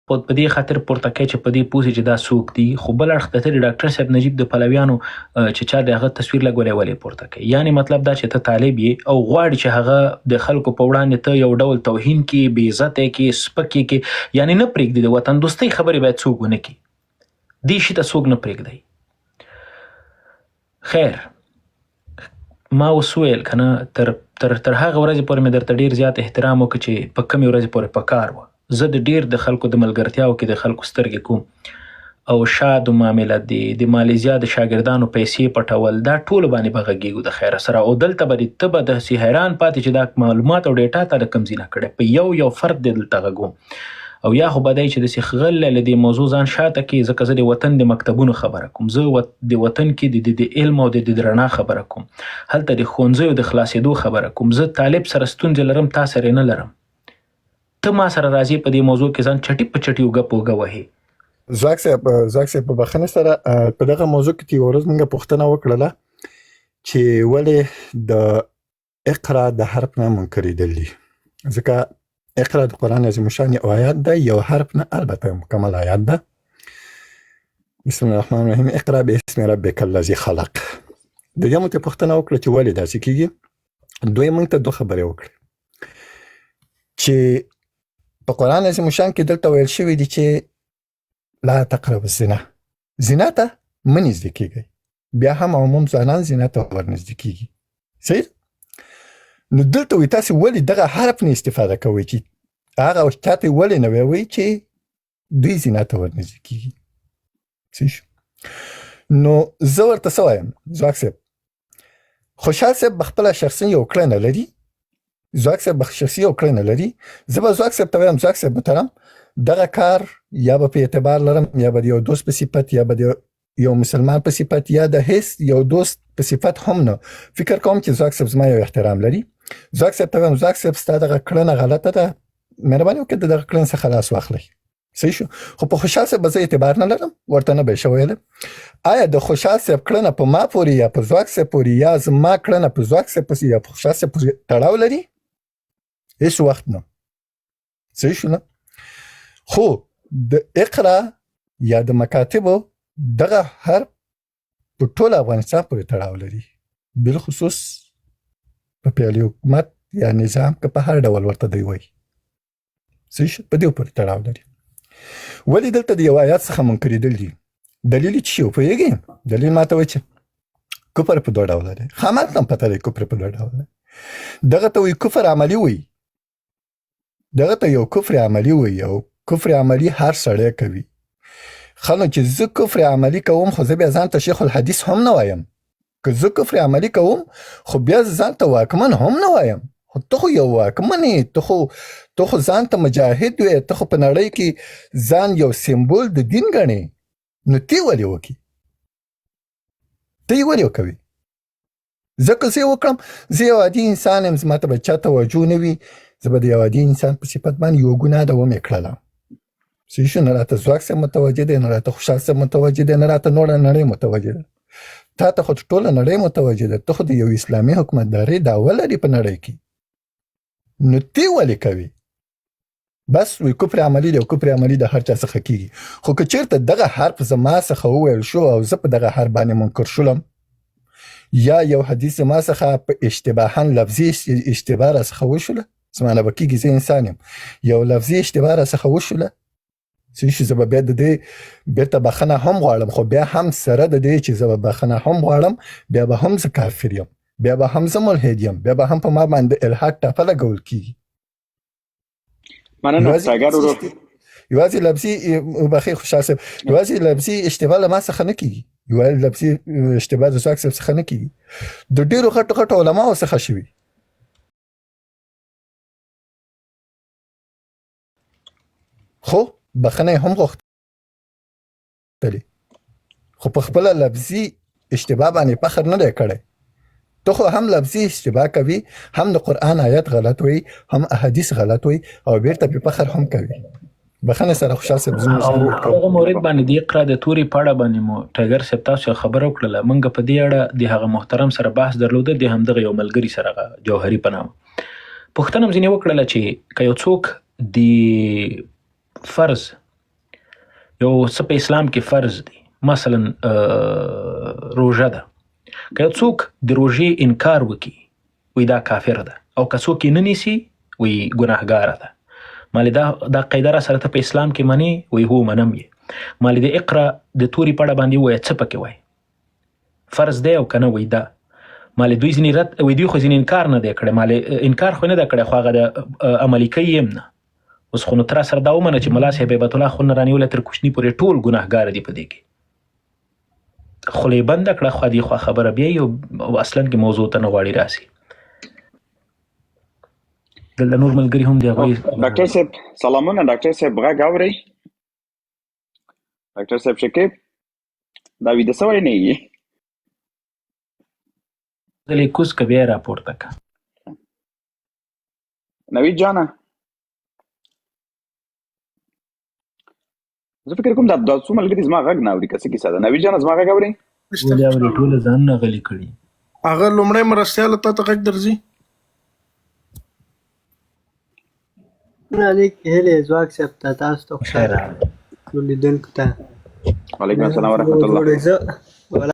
په دې خاطر پورته کوي چې په دې پوه سي چې دا څوک دي، خو بل اړخ ته د ډاکټر صاحب نجیب د پلویانو چې چا د هغه تصویر لګولی ولې پورته کوي. یعنې مطلب دا چې ته طالب یې او غواړي چې هغه د خلکو په وړاندې ته یو ډول توهین کړي، بې عزته یې کړي، سپک یې کړي، یعنې نه پرېږدي د وطن دوستۍ خبرې باید څوک ونه کړي، دې شي ته څوک نه پرېږدی. خیر ما اوس وویل که نه تر هغه ورځې پورې مې درته ډېر زیات احترام وکړه چې په کمې ورځې پورې په کار وه. زه د ډېر د خلکو د ملګرتیاو کې د خلکو سترګې کوم او شاد معامله دی، د مالیزیا د شاګردانو پیسې پټول، دا ټولو باندې به غږېږو د خیره سره. او دلته به ته به داسې حیران پاتې چې دا معلومات او ډیټا تا د کوم ځای نه کړی، په یو فرد دی دلته غږوم. او یا خو به دی چې داسې غلی له دې موضوع ځان شاته کړي، ځکه زه د وطن د مکتبونو خبره کوم، زه د وطن کې د علم او د رڼا خبره کوم، هلته د ښوونځیو د خلاصېدو خبره کوم. زه طالب سره ستونزې لرم، تا سره نه لرم. ته ما سره راځې په دې موضوع کې ځان چټي په چټي اوږه وهې. زاک صاحب په بخښنې سره په دغه موضوع کې یوه ورځ موږ پوښتنه وکړله چې ولې د اقرا د حرف نه منکرېدل دي. ځکه اقرا د قرآن عظیم الشان یو آیات ده، یو حرف نه، البته مکمل آیات ده. بسم الله الرحمن الرحیم اقرا باسم ربک الذی خلق. د دې موږ پوښتنه وکړه چې ولې داسې کېږي. دوی موږ ته دوه خبرې وکړې چې په قرآن عظیم الشان کې دلته ویل شوي دي چې لا تقربوا الزنا، زنا ته مه نږدې کېږئ. بیا هم عموم ځوانان زنا ته ورنږدې کېږي. صحیح؟ نو دلته وایي تاسې ولې دغه حرف نه استفاده کوئ چې هغه چاته ولې نه وایي چې دوی زنا ته ورنږدې کېږي. صحیح شو؟ نو زه ورته څه وایم ځواک صاحب؟ خوشحال صاحب خپله شخصي یو کړنه لري، ځواک صاحب شخصي یو کړنه لري. زه به ځواک صاحب ته وایم ځواک صاحب محترم دغه کار یا به په اعتبار لرم، یا به د یو دوست په صفت، یا به د یو مسلمان په صفت، یا د هیڅ یو دوست په صفت هم نه. فکر کوم چې ځواک صاحب زما یو احترام لري. ځواک صاحب ته وایم ځواک صاحب ستا دغه کړنه غلطه ده، مهرباني وکړئ د دغه کړنې څخه لاس واخلئ. صحیح شو؟ خو په خوشحال صاحب به زه اعتبار نه لرم، ورته نه به یې ښه ویلی. آیا د خوشحال صاحب کړنه په ما پورې یا په ځواک صاحب پورې یا زما کړنه په ځواک صاحب پسې یا په خوشحال صاحب پورې تړاو لري؟ هیڅ وخت نه. صحیح شو نه؟ خو د اقرا یا د مکاتبو دغه حرف په ټول افغانستان پورې تړاو لري، بالخصوص په پیالي حکومت یا نظام که په هر ډول ورته دی وایي. صحیح شو؟ په دې پورې تړاو لري. ولې دلته د یو آیات څخه منکرېدل دي؟ دلیل یې څه شي پوهېږې؟ دلیل ما ته وایي چې کفر په دوه ډوله دی. خامات هم پته دی کفر په دوه ډوله دی. دغه ته وایي کفر عملي وایي، دغه ته یو کفر عملي وایي، او کفر عملي هر سړی کوي. خلو چې زه کفر عملي کوم خو زه بیا ځان ته شیخ الحدیث هم نه وایم. که زه کفر عملي کوم خو بیا ځان ته واکمن هم نه وایم. خو ته خو یو واکمن یې، ته خو ځان ته مجاهد وې، ته خو په نړۍ کې ځان یو سمبول د دین ګڼې. نو ته ولې وکړي؟ ته یې ولې وکوي؟ ځکه زه یې وکړم، زه یو عادي انسان یم، زما ته به چا توجه نه وي، زه به د یو عادي انسان په صفت باندې یوه ګناه ده ومې کړله. صحیح شو؟ نه راته ځواک صاحب متوجه دی، نه راته خوشحال صاحب متوجه دی، نه راته نوره نړۍ متوجه ده. تا ته خو ټوله نړۍ متوجه ده. ته خو د یو اسلامي حکومتدارۍ دعوه لري په نړۍ کې. نو تی ولې کوي؟ بس وی کفر عملی دی، او کفر عملی د هر چا څخه کیږي. خو که چیرته دغه حرف زما څخه وویل شو او زه په دغه حرف باندې منکر شولم، یا یو حدیث ما څخه په اشتباها لفظي اشتباه راڅخه وشوله، زما نه به کیږي، زه انسان یم، یو لفظي اشتباه راڅخه وشوله، صحیح شو؟ زه به بیا د دې بیرته بخښنه هم غواړم، خو بیا هم سره د دې چې زه به بخښنه هم غواړم، بیا به هم زه کافر یم، بیا به هم زه ملحد یم، بیا به هم په ما باندې الحاد ټاپه لګول کیږي. مننه ساګر ورو. یوازې لفظي بخیر خوشحال صاحب، یوازې لفظي اشتباه له ما څخه نه کیږي، یوازې لفظي اشتباه د ځواک صاحب څخه نه کیږي، د ډېرو غټو علماو څخه شوي. خو بخښنه هم غوښتلې، خو په خپله لفظي اشتباه باندې فخر نه دی کړی. ته خو هم لفظي اشتباه کوي، هم د قرآن آیت غلط وي، هم احادیث غلط وي، او بیرته په فخر هم کوي. بخښنه سره خوشحال صاحب زموږ هغه مورد باندې د اقرا د توري پاړه باندې مو ټایګر صاحب تاسو خبره وکړله. موږ په دې اړه د هغه محترم سره بحث درلوده، د همدغه یو ملګري سره جوهري په نامه پوښتنه مې ځینې وکړله چې که یو څوک د فرض یو څه په اسلام کې فرض دی، مثلا روژه ده، که یو څوک د روژې انکار وکړي وایي دا کافر ده، او که څوک یې نه نیسي وایي ګناهګاره ده. مالې دا قاعده را سره ته په اسلام کې منې؟ وایي هو منم یې. مالې د اقرا د توري پړه باندې ووایه څه پکې وایي، فرض دی او که نه؟ وایي ده. مالې دوی ځینې رد وایي دوی خو ځینې انکار نه دی کړی. مالې انکار خو نه دی کړی، خو هغه د عملي کوي هم نه. اوس خو نو ته را سره دا ومنه چې ملا صاحب هیبت الله خو نه رانیولی تر کوچني پورې ټول ګناهګار دي په دې کې. خوله یې بنده کړه، خوا دې خوا خبره بیایي او اصلا کې موضوع ته نه غواړي راسي. دلته نور ملګري هم دي هغوی. ډاکټر صاحب سلامونه. ډاکټر صاحب غږ اورئ؟ ډاکټر صاحب شکیب دا ویده سوی نه یې؟ دلې کوز که بیا یې راپورته که. نوید جانه زه فکر کوم دا څو ملګري زما غږ نه اوري، که څه کیسه ده؟ نوید جانه زما غږ اورئ؟ ولې اوري؟ ټوله ځانونه غلي کړي. هغه لومړی مرستیاله تا ته غږ درځي؟ علیک هیلې ځواک صاحب ته، تاسو ته خیر ټول لیدونکو ته وعلیکم السلام ورحمت الله.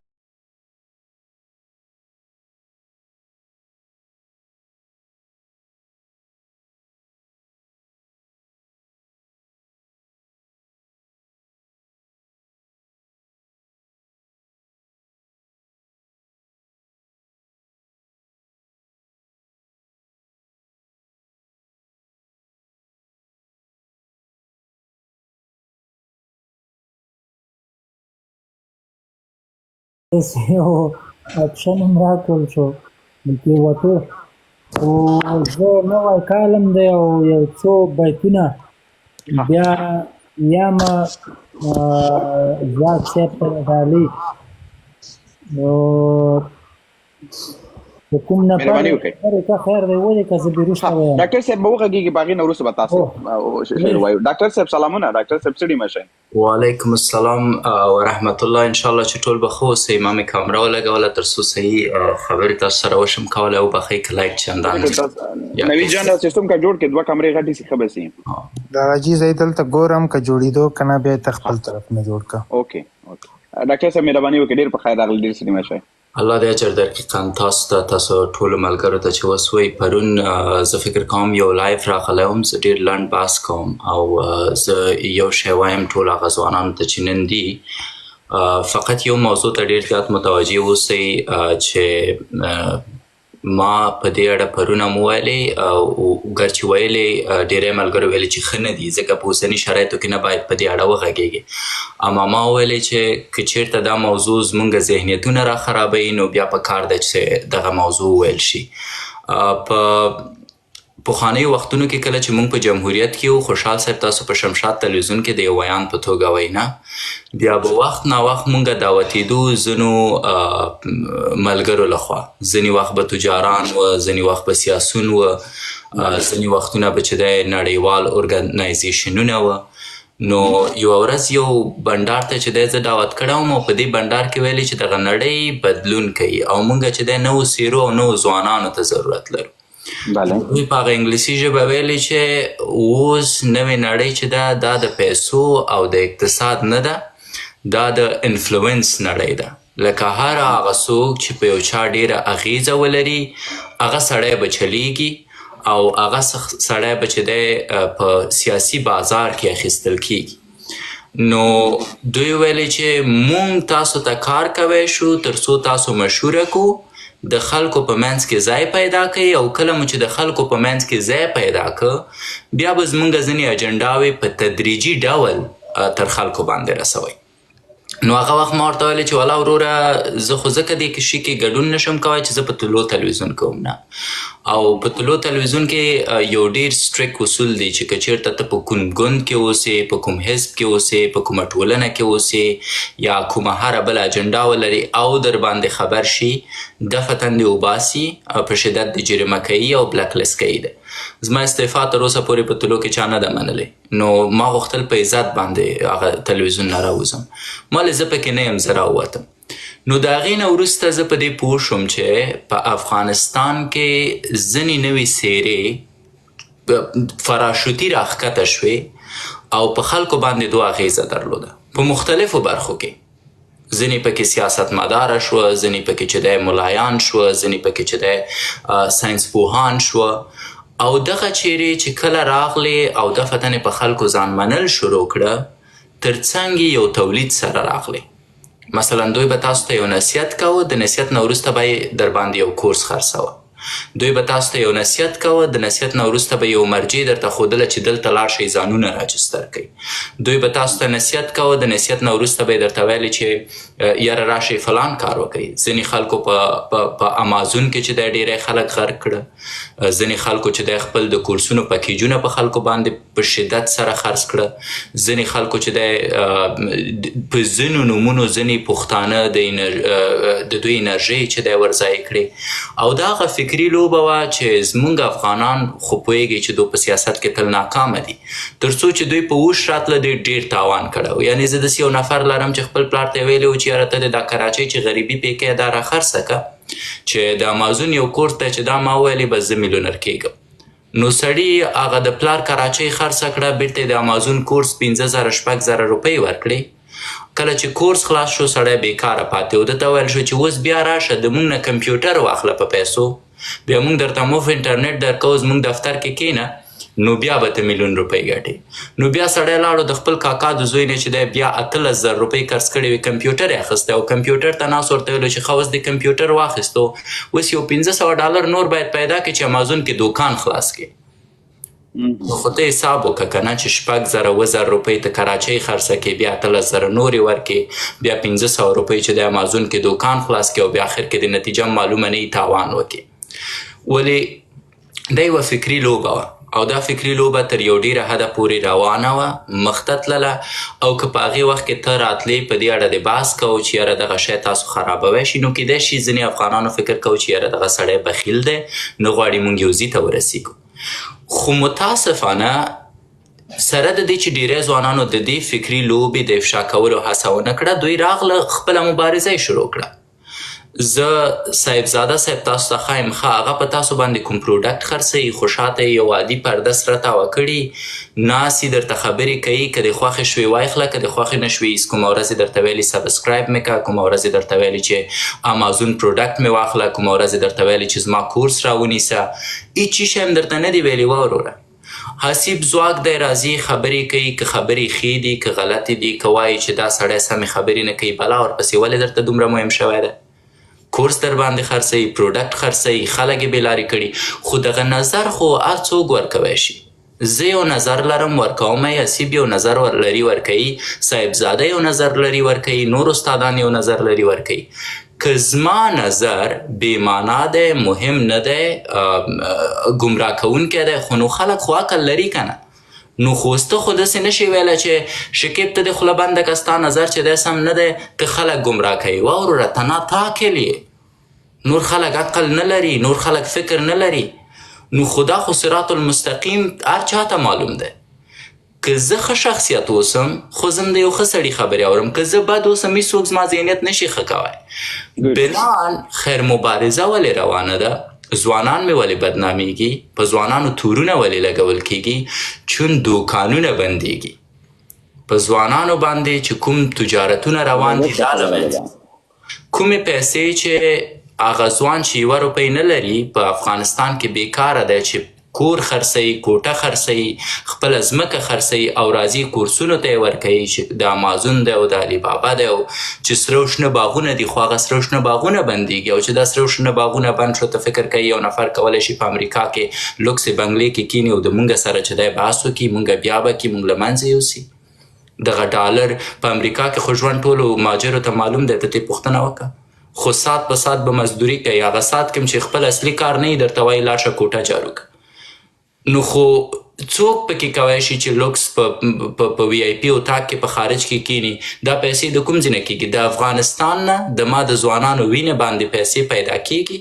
یو اپشن هم راکړل شو کې وته، او زه نوی کالم دی او یو څو بیتونه بیا یم ځواک صاحب ته ډالي. نو د کوم نفر که خیر دی ولې که زه بیرسته وایم؟ ډاکټر صاحب به وغږېږي، په هغې نه وروسته به تاسو شعر وایو. ډاکټر صاحب سلامونه. ډاکټر صاحب ستړي مه شئ. وعلیکم السلام ورحمت الله. انشاءالله چې ټول به ښه اوسئ. ما مې کامره ولګوله تر څو صحیح خبرې تاسو سره وشم کولی، او بخئ که لایک چندان نوید جان دا سیستم که جوړ کړي، دوه کمرې غټې سي ښه به سي. دا عجیز ای دلته ګورم که جوړېدو که نه بیا یې ته خپل طرف نه جوړ کړه. اوکې ډاکټر صاحب مهرباني وکړئ، ډېر په خیر راغلي، ډېر ستړي مه شئ. الله دې اجر درکړي قند تاسو ته، تاسو ټولو ملګرو ته چې وسوئ. پرون زه فکر کوم یو لایف راغلی وم، زه ډېر لنډ بحث کوم او زه یو شی وایم ټولو هغه ځوانانو ته چې نن دي، فقط یو موضوع ته ډېر زیات متوجه اوسئ چې ما په دې اړه پرون هم ویلې، ګر چې ویلې ډېری ملګرو ویلې چې ښه نه دي، ځکه په اوسني شرایطو کې نه باید په دې اړه وغږېږي. اما ما ویلې چې که چېرته دا موضوع زموږ ذهنیتونه را خرابوي نو بیا په کار ده چې دغه موضوع ویل شي. په پخوانیو وختونو کې کله چې موږ په جمهوریت کې وو، خوشحال صاحب تاسو په شمشاد تلویزیون کې د یو ویان په توګه وینا، بیا به وخت نا وخت موږ دعوتېدو ځینو ملګرو لخوا، ځینې وخت به تجاران و، ځینې وخت به سیاسون و، ځینې وختونه به چې دی نړیوال ارګنایزیشنونه و. نو یوه ورځ یو بنډار ته چې دی زه دعوت کړی وم، او په دې بنډار کې ویلې چې دغه نړۍ بدلون کوي او موږ چې دی نوو څیرو او نوو ځوانانو ته ضرورت لرو. دوی په هغه انګلیسي ژبه ویلې چې اوس نوې نړۍ چې ده دا د پیسو او د اقتصاد نه ده، دا د انفلوئنس نړۍ ده. لکه هر هغه څوک چې په یو چا ډېره اغیزه ولري هغه سړی به چلیږي، او هغه سړی به چې دی په سیاسي بازار کې اخیستل کیږي. نو دوی ویلې چې مونږ تاسو ته کار کوی شو تر څو تاسو مشهوره کو، د خلکو په منځ کې ځای پیدا کوي، او کله مو چې د خلکو په منځ کې ځای پیدا که بیا به زمونږ ځینې اجنډاوې په تدریجي ډول تر خلکو باندې رسوئ. نو هغه وخت ما ورته ویلې چې والا وروره زه خو ځکه دې شي کې ګډون نشم کوی چې زه په طلوع تلویزیون کوم نه، او په طلوع تلویزیون کې یو ډېر سټریک اصول دی چې که چېرته ته په کوم ګوند کې اوسې، په کوم حزب کې اوسې، په کومه ټولنه کې اوسې، یا کومه هره بله اجنډا ولري او در باندې خبر شي دفتن دې وباسي، په شدت د جریمه کوي او بلک لیست کوي دی. زما استعفا تر اوسه پورې په طلوع کې چا نه ده منلې، نو ما غوښتل په عزت باندې هغه تلویزیون نه راوځم، مالې زه پکې نه یم، زه راووتم. نو د هغې نه وروسته زه په دې پوه شوم چې په افغانستان کې ځینې نوې څیرې فراشوتي راښکته شوې او په خلکو باندې دوه اغیزه درلوده. په مختلفو برخو کې. ځینې پکې سیاستمداره شوه، ځینې پکې چې دی ملایان شوه، ځینې پکې چې دی ساینس پوهان شوه. او دغه چیرې چې کله راغلې او د فتنې په خلکو ځان منل شروع کړه، ترڅنګ یو تولید سره راغلی. مثلا دوی به تاسو ته یو نصیحت کوه، د نصیحت نه وروسته به یې در باندې یو کورس خرڅوه. دوی به تاسو ته یو نصیحت کوه، د نصیحت نه وروسته به یو مرجع درته ښودله چې دلته لاړ شئ ځانونه راجستر کړئ. دوی به تاسو ته نصیحت کوه، د نصیحت نه وروسته به یې درته ویلې چې یاره راشئ فلان کار وکړئ. ځینې خلکو په امازون کې چې دی ډېری خلک غرق کړه، ځینې خلکو چې دی خپل د کورسونو پکیجونه په خلکو باندې په شدت سره خرڅ کړه. ځینې خلکو چې دی په ځینو نومونو ځینې پښتانه د دوی انرژۍ چې دی ورځای کړې. او دا هغه فکري لوبه وه چې زموږ افغانان خو پوهېږي چې دوی په سیاست کې تل ناکامه دي، تر څو چې دوی په اوښ راتله دوی ډېر تاوان کړی و. یعنې زه داسې یو نفر لرم چې خپل پلار ته یې ویلي و چې یاره ته دا کراچۍ چې غریبي پې کوې دا راخرڅه که، چې د امازون یو کورس دی چې دا ما ویلې بس زه میلیونر کېږم. نو سړي هغه د پلار کراچۍ خرڅه کړه، بېرته یې د امازون کورس 50,000 شپږ روپۍ ورکړې. کله چې کورس خلاص شو سړی بیکاره پاتې و. ده ته ویل شو چې اوس بیا راشه د موږ نه کمپیوټر واخله په پیسو، بیا موږ درته مفت انټرنیټ درکوو، زموږ دفتر کې کښېنه، نو بیا به ته میلیون روپۍ ګټې. نو بیا سړی لاړو د خپل کاکا د زوی نه چې دی بیا 18,000 روپۍ قرض کړې وې، کمپیوټر یې اخیستی او کمپیوټر ته ناست ورته ویلو چې ښه اوس دې کمپیوټر واخیستو، اوس یو $500 نور باید پیدا کړې چې امازون کې دوکان خلاص کړې. نو خو ته حساب وکړه که نه چې 6,000 روپۍ ته کراچۍ خرڅه کړې، بیا 18,000 نورې ورکړې، بیا 500 روپۍ چې د امازون کې دوکان خلاص کړې او بیا آخر کې د نتیجه معلومه نه وي تاوان وکړې. ولې دا یوه فکري لوبه وه او دا فکري لوبه تر یو ډېره حده پورې روانه وه، مخ ته تلله. او که په هغې وخت کې ته راتلې په دې اړه د بحث کوو چې یاره دغه شی تاسو خرابوی شي، نو کیدای شي ځینې افغانانو فکر کوو چې یاره دغه سړی بخیل دی، نه غواړي موږ یو ځي ته ورسېږو. خو متاسفانه سره د دې چې ډېری ځوانانو د دې فکري لوبې د افشا کولو هڅه ونه کړه، دوی راغله خپله مبارزه یې شروع کړه. زه صاحبزاده صاحب تاسو ته ښایم ښه هغه په تاسو باندې کوم پروډکټ خرڅوي، خو شاته یې یو عادي پرده سره تاوه کړي، ناست درته خبرې کوي، که دې خوښې شوې واخله، که دې خوښې نه شوې کومه ورځ یې درته ویلي سبسکرایب مې کړه، کومه ورځ یې درته ویلي چې امازون پروډکټ مې واخله، کومه ورځ یې درته ویلي چې زما کورس راونیسه، هېڅ شی هم درته نه دي ویلي. وروره حسیب ځواک دی، راځي خبرې کوي، که خبرې ښې دي که غلطې دي، که وایي چې دا سړی سمې خبرې نه کوي، بلا ورپسې ولې درته دومره مهم شوی دی؟ کورس در باندې خرڅوي، پروډکټ خرڅوي، خلک یې بېلارې کړي. خو دغه نظر خو هر څوک ورکوی شي. زه یو نظر لرم ورکوم، حسیب یو نظر لري ورکوي، صاحبزاده یو نظر لري ورکوي، نور استادان یو نظر لري ورکوي. که زما نظر بېمانا دی، مهم نه دی، ګمراه کوونکی دی، خو نو خلک خو عقل لري که نه؟ نو خو اوس ته خو داسې نشي ویلی چې شکیب ته دې خوله بنده که ستا نظر چې دی سم نه دی، ته خلک ګمراه کوي. واوروره تنا تا عقل یې، نور خلک عقل نه لري، نور خلک فکر نه لري. نو خدا خو صراط المستقیم هر چا ته معلوم دی. که زه ښه شخصیت اوسم خو زه د یو ښه سړي خبرې اورم، که زه بد اوسم هېڅوک زما ذهنیت نشي ښه کوی. بنان خیر مبارزه ولې روانه ده؟ ځوانان مې ولې بدنامیږي؟ په ځوانانو تورونه ولې لګول کیږي؟ چون دوکانونه بندیږي. په ځوانانو باندې چې کوم تجارتونه روان دي دا له منځه کومې پیسې چې هغه ځوان چې 1 روپۍ نه لري په افغانستان کې بیکاره دی، چې کور خرڅوي، کوټه خرڅوي، خپله ځمکه خرڅوي او راځي کورسونو ته یې ورکوي چې د امازون دی او د علي بابا دی او چې سره او شنه باغونه دي، خو هغه سره او شنه باغونه بندیږي. او چې دا سره او شنه باغونه بند شو، ته فکر کوي یو نفر کولی شي په امریکا کې لوکسې بنګلې کې کینی او د مونږ سره چې دی بحث وکړي، مونږ بیا به کړي، مونږ له منځه یوسي. دغه ډالر په امریکا کې خو ژوند ټولو ماجرو ته معلوم دی، ته ترې پوښتنه وکړه. خو ساعت په ساعت به مزدوري کوي، هغه ساعت کې چې خپل اصلي کار نه وي درته وایي لاړ شه کوټه جارو کړه. نو خو څوک پکې کولی شي چې لوکس په وی آی پي اتاق کې په خارج کې کینی؟ دا پیسې د کوم ځای نه کېږي؟ د افغانستان نه د ما د ځوانانو وینې باندې پیسې پیدا کېږي،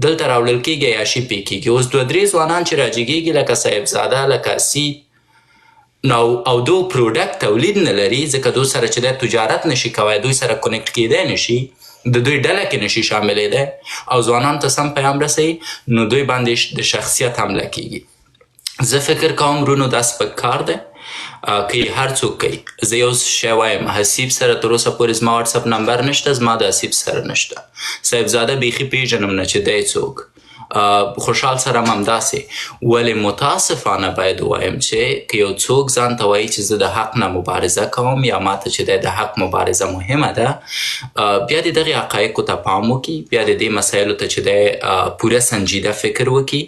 دلته راوړل کېږي، عیاشي پې کېږي. اوس 2-3 ځوانان چې راجګېږي لکه صاحبزاده، لکه اسید، او دو پروډکټ تولید نه لري، ځکه دوی سره چې دی تجارت نشي کوی، دوی سره کنیکټ کېدی نشي، د دوی ډله کې نشي شاملېدی او ځوانانو ته سم پیغام رسوي، نو دوی باندې د شخصیت حمله کېږي. زه فکر کوم ورونو دا سپک کار دی که هر څوک کوي. زه یو شی وایم، حسیب سره تر اوسه پورې زما واتساپ نمبر نشته، زما د حسیب سره نشته. صاحبزاده بیخي پیژنم نه چې دی څوک. خوشحال سره هم همداسې. ولې متاسفانه باید ووایم چې که یو څوک ځان ته وایي چې زه د حق نه مبارزه کوم یا ماته چې دی د حق مبارزه مهمه ده، بیا د دغې حقایقو ته پام وکړي، بیا د دې مسایلو ته چې دی پوره سنجیده فکر وکړي.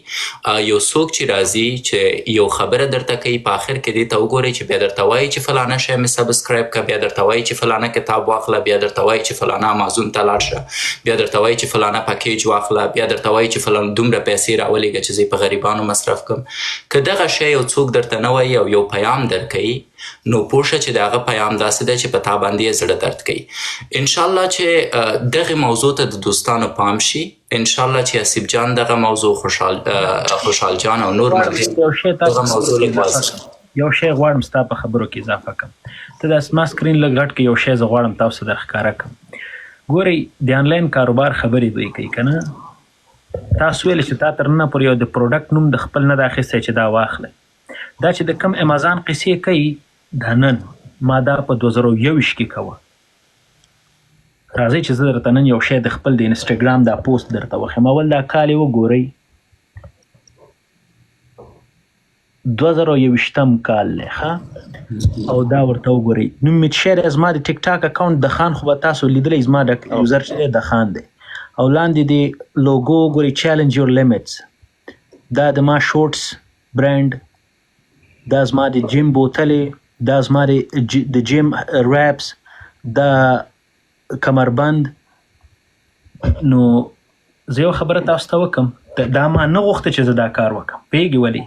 یو څوک چې راځي چې یو خبره درته کوي، په آخر کې دې ته وګورئ چې بیا درته وایي چې فلانه شی مې سبسکرایب کړه، بیا درته وایي چې فلانه کتاب واخله، بیا درته وایي چې فلانه امازون ته لاړ شه، بیا درته وایي چې فلانه پکیج واخله، بیا درته وایي چې فلانه دومره پیسې راولېږه چې زه په غریبانو مصرف کړم. که دغه شی یو څوک درته نه وایي او یو پیام درکوي، نو پوه شه چې د هغه پیام داسې دی چې په تا باندې یې زړه درد کوي. انشاءالله چې دغې موضوع ته د دوستانو پام شي، انشاءالله چې حسیب جان دغه موضوع، خوشحال جان او نور دغه موضوع یو شی غواړم ستا په خبرو کې اضافه کړم. ته د ما سکرین لږ غټ کې یو شی زه غواړم تاسو در ښکاره کړم. ګورئ د آنلاین کاروبار خبرې دوی کوي که نه، تاسو ویلې چې تا تر ننه پورې یو د پروډکټ نوم د خپل نه ده اخیستی چې دا واخلئ. دا چې د کم امازان قصې کوي دا نن ما دا په 2021 کې کوه. راځئ چې زه درته نن یو شی د خپل د انسټاګرام دا پوسټ درته وښیم. اول دا کال یې وګورئ، 2021 کال دی ښه، او دا ورته وګورئ. نوم مې شی دی زما د ټیک ټاک اکاونټ د خان، خو به تاسو لیدلی زما د یوزر چې دی د خان دی، او لاندې د لوګو ګورئ چیلنج یور لیمټس. دا د ما شورټس برانډ، دا زما د جیم بوتلې، دا زما د جیم ریپس، دا کمربند. نو زه یو خبره تاسو ته وکړم، دا ما نه غوښته چې زه دا کار وکړم. پوهېږې ولې؟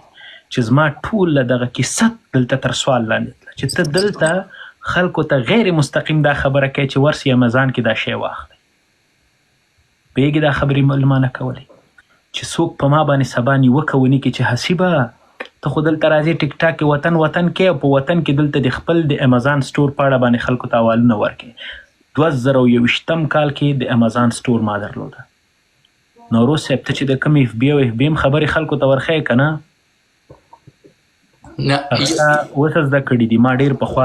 چې زما ټوله دغه کیسه دلته تر سوال لاندې تله چې ته دلته خلکو ته غیر مستقیم دا خبره کوي چې ورسې امازان کې دا شی واخلئ. پوهېږې دا خبرې معلومانه کولی چې څوک په ما باندې سبا نیوکه ونی کې چې حسیبه ته خو دلته راځې ټیک ټاک کې وطن کې، او په وطن کې دلته د خپل د امازان سټور په اړه باندې خلکو ته حوالونه ورکړې. 2021 کال کې د امازان سټور ما درلوده. نوروز صاحب ته چې د کوم اف بی او اف بی ام خبرې خلکو ته ورښیې که نه، اوس زده کړي دي ما ډېر پخوا.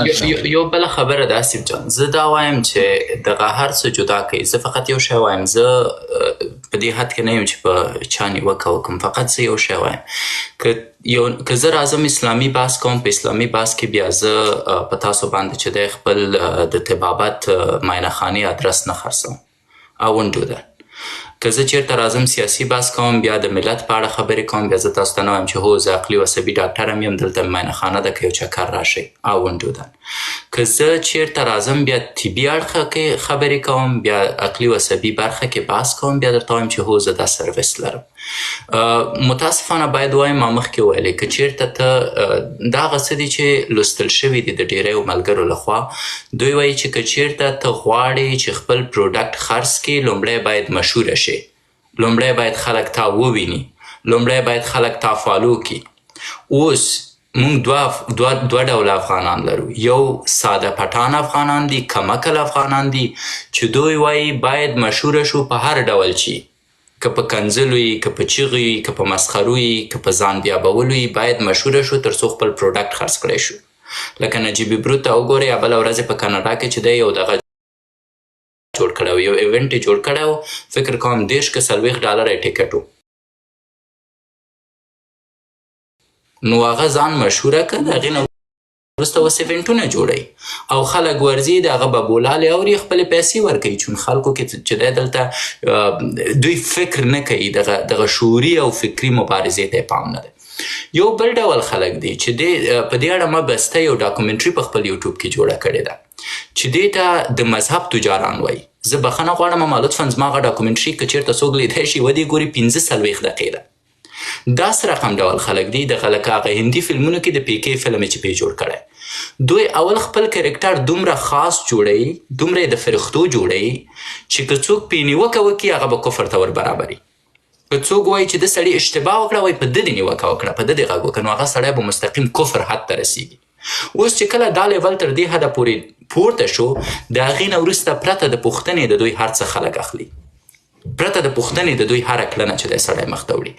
یو بله خبره ده آصف جان، زه دا وایم چې دغه هر څه جدا کوي. زه فقط یو شی وایم، زه په دې حد کې نه یم چې په چا نیوکه وکړم، فقط زه یو شی وایم که زه راځم اسلامي بحث کوم، په اسلامي بحث کې بیا زه په تاسو باندې چې دی خپل د طبابت معاینه خانې ادرس نه خرڅوم. I won't do that. که زه چیرته راځم سیاسي بحث کوم، بیا د ملت په اړه خبرې کوم، بیا زه تاسو ته نه وایم چې هو زه عقلي و عصبي ډاکټر هم یم، دلته معاینه خانه ده که یو چکر راشئ. I won't do that. که زه چیرته راځم بیا طبي اړخه کې خبرې کوم، بیا عقلي و عصبي برخه کې بحث کوم، بیا درته وایم چې هو زه دا سروس لرم. متاسفانه باید وایم ما مخکې ویلې که چیرته ته دا هغه څه دي چې لوستل شوي دي د ډیریو ملګرو لخوا. دوی وایي چې که چیرته ته غواړې چې خپل پروډکټ خرڅ کړې، لومړی باید مشهوره شي، لومړی باید خلک تا وویني، لومړی باید خلک تا فالو کړي. اوس موږ دوه ډول افغانان لرو، یو ساده پټان افغانان دي، کمکل افغانان دي چې دوی وایي باید مشهوره شو په هر ډول چی، که په کنځلو یي، که په چیغو یي، که په مسخرو یي، که په ځان بیابولو یي، باید مشهوره شو تر څو خپل پروډکټ خرڅ کړی شو. لکه نجیب برو ته وګورئ، یا بله ورځ په کاناډا کې چې دی یو دغه جوړ کړی و، یو ایونټ یې جوړ کړی و، فکر کوم 30 که 40 ډالر یې ټیکټ و. نو هغه ځان مشهوره کړه، د هغې نه وروسته اوس ایونټونه جوړوي او خلک ورځي، د هغه ببولالې اوري، خپلې پیسې ورکوي. چون خلکو کې چې دی دلته دوی فکر نه کوي، دغه شعوري او فکري مبارزې ته یې پام نه دی. یو بل ډول خلک دی چې په دې اړه ما بسته یو ډاکومنټري په خپل یوټیوب کې جوړه کړې ده چې دې ته د مذهب تجاران وایي. زه بخښنه غواړم ما لطفا زما هغه ډاکومنټري که چېرته څوک لیدی شي ودې ګوري 45 دقیقې ده. داسې رقم ډول خلک دي، دغه لکه هغه هندي فلمونو کې د پیکې فلم چې پې جوړ کړی، دوی اول خپل کرکټر دومره خاص جوړوي، دومره یې د فرښتو جوړوي چې که څوک پې نیوکه وکړي هغه به کفر ته ور برابري. که څوک وایي چې د سړي اشتباه وکړه، وایي په ده دې نیوکه وکړه، په ده دې غږ وکړه، نو هغه سړی به مستقیم کفر حد ته رسېږي. اوس چې کله دا لیول تر دې حده پورې پورته شو، د هغې نه وروسته پرته د پوښتنې د دوی هر څه خلک اخلي، پرته د پوښتنې د دوی هره کړنه چې دی سړی مخ ته وړي.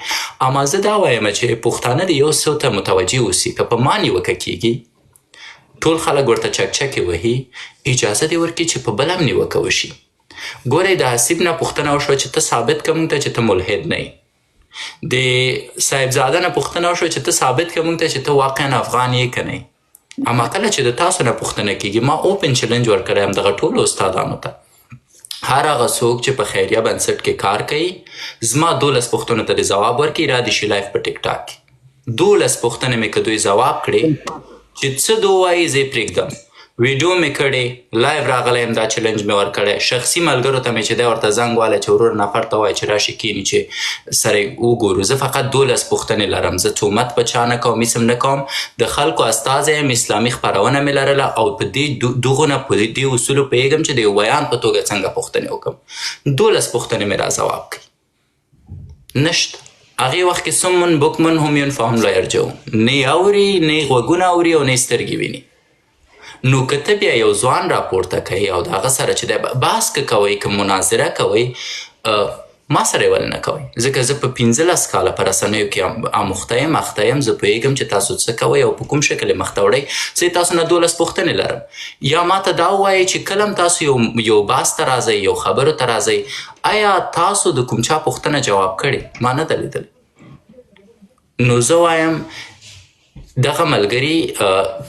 اما زه دا وایم چې پښتانه د یو څه ته متوجه اوسي، که په ما نیوکه کېږي ټول خلک ورته چکچکې وهي، اجازه دې ورکړي چې په بل هم نیوکه وشي. ګورئ د حسیب نه پوښتنه وشوه چې ته ثابت که موږ ته چې ته ملحد نه یې. د صاحبزاده نه پوښتنه وشوه چې ته ثابت که موږ ته چې ته واقعا افغان یې که نه یې. اما کله چې د تاسو نه پوښتنه کېږي، ما اوپن چلنج ورکړی یم دغه ټولو استادانو ته، هر هغه څوک چې په خیریه بنسټ کې کار کوي زما 12 پوښتنو ته د ځواب ورکړي، را دې شي لایف په ټیک ټاک کې 12 پوښتنې مې که دوی ځواب کړې چې څه دو وایي زه یې پرېږدم. ویډیو مې کړې، لایو راغلی یم، دا چلنج مې ورکړی. شخصي ملګرو ته مې چې دی ورته زنګ والی چې ورور نفر ته وایي چې راشي کیني چې سره یې وګورو. زه فقط 12 پوښتنې لرم، زه تهمت په چا نه کوم، هېڅ هم نه کوم. د خلکو استازی یم، اسلامي خپرونه مې لرله او په دې دغو نه په دې اصولو پوهېږم چې د یو بیان په توګه څنګه پوښتنې وکړم. 12 پوښتنې مې را ځواب کړي، نشته. هغې وخت کې سمن بکمن هم ینفهم لا یرجعون، نه یې اوري، نه یې غوږونه اوري او نه یې سترګې ویني. نو که ته بیا یو ځوان راپورته کوي او د هغه سره چې دی بحث که کوئ، که مناظره کوئ، ما سره یې ولې نه کوئ؟ ځکه زه په 15 کاله په رسنیو کې آموخته یم، اخته یم، زه پوهېږم چې تاسو څه کوئ او په کوم شکل یې مخته وړئ. زه تاسو نه 12 پوښتنې لرم. یا ما ته دا ووایئ چې کله هم تاسو یو بحث ته راځئ، یو خبرو ته راځئ، آیا تاسو د کوم چا پوښتنه جواب کړې؟ ما نه ده لیدلې. نو زه وایم دغه ملګري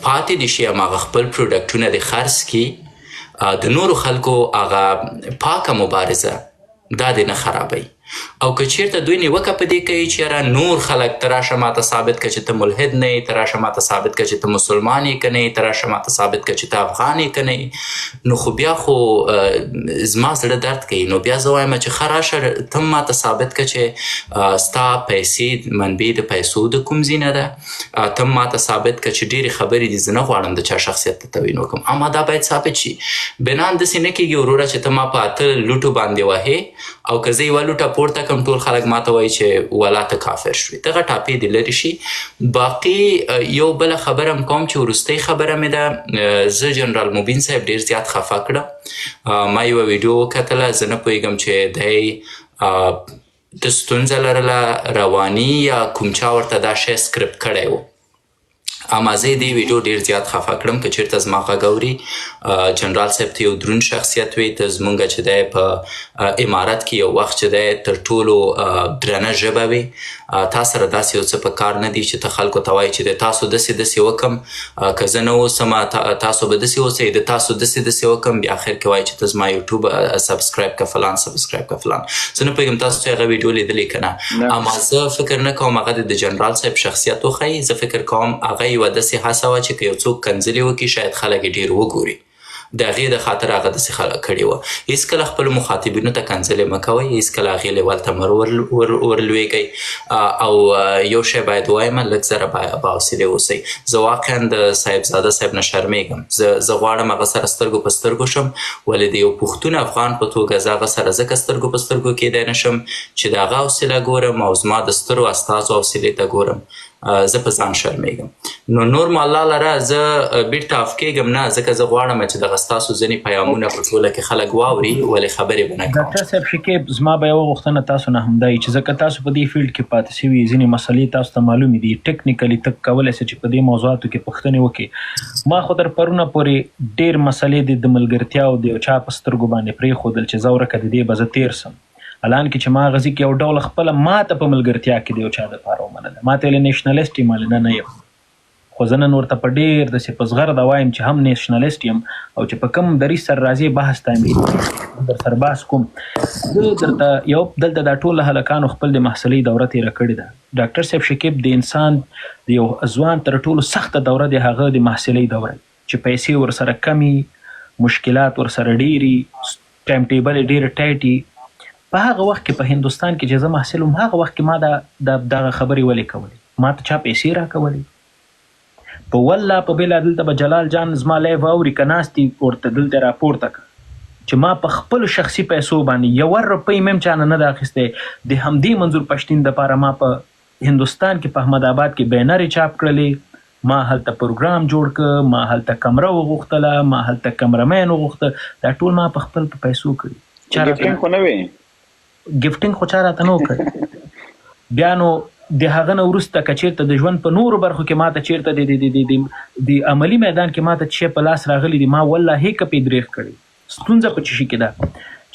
پاتې دي شي، هماغه خپل پروډکټونه دې خرڅ کړي، د نورو خلکو هغه پاکه مبارزه دا دې نه خرابوي. او که چیرته دوی نیوکه په دې کوي چې یاره نور خلک ته راشه ماته ثابت که چې ته ملحد نه یې، ته راشه ماته ثابت که چې ته مسلمان یې که نه یې، ته راشه ماته ثابت که چې ته افغان یې که نه یې، نو خو بیا خو زما زړه درد کوي. نو بیا زه وایم چې ښه راشه ته ماته ثابت که چې ستا پیسې منبع د پیسو د کوم ځای نه ده، ته ماته ثابت که چې ډېرې خبرې دي زه نه غواړم د چا شخصیت ته توهین وکړم، اما دا باید ثابت شي. بنان داسې نه کېږي وروره چې ته ما په 8 لوټو باندې وهې او که زه یوه لوټه پورته کړم ټول خلک ماته وایي چې ولا ته کافر شوې. دغه ټاپې دې لرې شي. باقي یو بله خبره هم کوم چې وروستۍ خبره مې ده، زه جنرال مبین صاحب ډېر زیات خفه کړم. ما یوه ویډیو وکتله، زه نه پوهېږم چې دی د ستونزه لرله رواني یا کوم چا ورته دا شی سکرپټ کړی و. اما زه یې دې ویډیو ډېر زیات خفه کړم. که چېرته زما غږ اوري، جنرال صاحب ته یو دروند شخصیت وي، ته زمونږ چې دی په امارت کې یو وخت چې دی تر ټولو درنه ژبه وي، تا سره داسې یو څه په کار نه دی چې ته خلکو ته وایي چې د تاسو داسې داسې وکړم، که زه نه اوسم تاسو به داسې اوسئ، د تاسو داسې داسې وکړم، بیا اخر کې وایي چې ته زما یوټیوب سبسکرایب که فلان سبسکرایب که فلان. زه نه پوهېږم تاسو هغه ویډیو لیدلې که نه، اما زه فکر نه کوم هغه د جنرال صاحب شخصیت وښیي. زه فکر کوم هغه یوه داسې هڅه وه چې که یو څوک کنځلې وکړي شاید خلک یې ډېر وګوري، د هغې د خاطر هغه داسې کړې وه. هېڅکله خپلو مخاطبینو ته کنځلې مه کوئ، هېڅکله هغې لیول ته مه ورلویږئ. او یو شی باید ووایم، لږ زره باحوصلې اوسئ. زه واقعا د صاحبزاده صاحب نه شرمېږم. زه غواړم هغه سره سترګو په سترګو شم، ولې د یو پښتون افغان په توګه زه هغه سره ځکه سترګو په سترګو کېدی نه شم چې د هغه حوصله ګورم او زما د سترو استازو حوصلې ته ګورم. زه په ځان شرمېږم. نو نور مو الله لره، زه بیرته اف کېږم نه، ځکه زه غواړم چې دغه ستاسو ځینې پیغامونه په ټوله کې خلک واوري، ولې خبرې به نه کوم. ډاکټر صاحب شکیب، زما به یوه غوښتنه تاسو نه همدا وي چې ځکه تاسو په دې فیلډ کې پاتې شوي، ځینې مسلې تاسو ته معلومې دي، ټیکنیکلي ته کولی سئ چې په دې موضوعاتو کې پوښتنې وکړي. ما خو در پرونه پورې ډېر مسلې د ملګرتیاو د یو چا په سترګو باندې پرېښودل چې زه ورکه د دې به زه تېر سم، الان کې چې ما غزي کې یو ډول خپله ماته په ملګرتیا کې د یو چا دپاره ومنله. ما ته ویلې نیشنلیسټ یم، هلې نه یم، خو زه نن ورته په ډېر داسې په زغرده وایم چې هم نیشنلیسټ یم او چې په کوم دریځ سره راځي بحث ته در سره بحث کوم. زه درته یو دلته دا ټول هلکانو خپل د محصلۍ دوره تېره کړې ده. ډاکټر صاحب شکیب، د انسان د یو ځوان تر ټولو سخته دوره د هغه د محصلۍ دوره چې پیسې ورسره کمې، مشکلات ورسره ډېري، ټایم ټیبل یې ډېره ټایټ. په هغه وخت کې په هندوستان کې چې زه محصل وم، هغه وخت کې ما دغه خبرې ولې کولې؟ ما ته چا پیسې راکولې؟ په والله په بېله دلته به جلال جان زما لایف اوري که ناست دي، ورته دلته راپورته کړه چې ما په خپلو شخصي پیسو باندې 1 روپۍ مې هم چانه نه ده اخیستی. د همدې منظور پښتین دپاره ما په هندوستان کې په احمد آباد کې بینرې چاپ کړلې، ما هلته پروګرام جوړ کړ، ما هلته کمره وغوښتله، ما هلته کمرمین وغوښته، دا ټول ما په خپل په پیسو کړي. ګفټینګ خو نه وي، ګفټینګ خو چا راته نه وکړ. بیا نو د هغه نه وروسته که چېرته د ژوند په نورو برخو کې ماته چېرته د عملي میدان کې ماته چې په لاس راغلی دي، ما والله کپې دریغ کړی. ستونزه په څه شي کې ده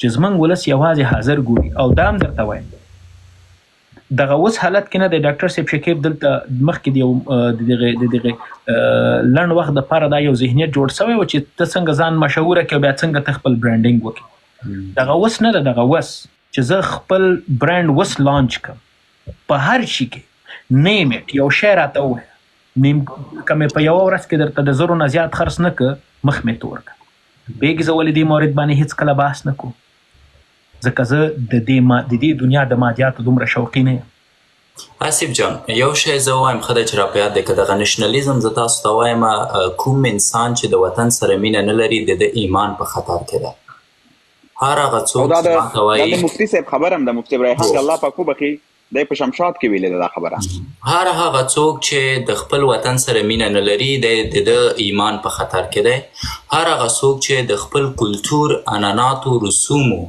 چې زموږ ولس یوازې حاضر ګوري. او دا هم درته وایم دغه اوس حالت کې نه دی. ډاکټر صاحب شکیب دلته مخکې د دغه لنډ وخت دپاره دا یو ذهنیت جوړ شوی و چې ته څنګه ځان مشهوره کړې او بیا څنګه ته خپل برانډینګ وکړې. دغه اوس نه ده. دغه اوس چې زه خپل برانډ اوس لانچ کړم په هر شي کې نیم اټ یو شی راته ووایه، که مې په یوه ورځ کې درته د 100 نه زیات خرڅ نه کړه مخ مې تور کړه. بیګ زه ولې دې مورد باندې هېڅکله بحث نه کوم ځکه زه د دې دنیا د مادیاتو دومره شوقي نه یم. آصف جان یو شی زه وایم ښه ده چې راپه یاد دی که دغه نشنلیزم زه تاسو ته وایم کوم انسان چې د وطن سره مینه نه لري د ایمان په خطر کې ده. هر هغه څوک چې ماته وایي دا د مفتي صاحب خبر هم د مفتي ابراهیم الله پاک وبخي دی په شمشاد کې ویلې ده دا خبره. هر هغه څوک چې د خپل وطن سره مینه نه لري د ایمان په خطر کې دی. هر هغه څوک چې د خپل کلتور عنعناتو رسومو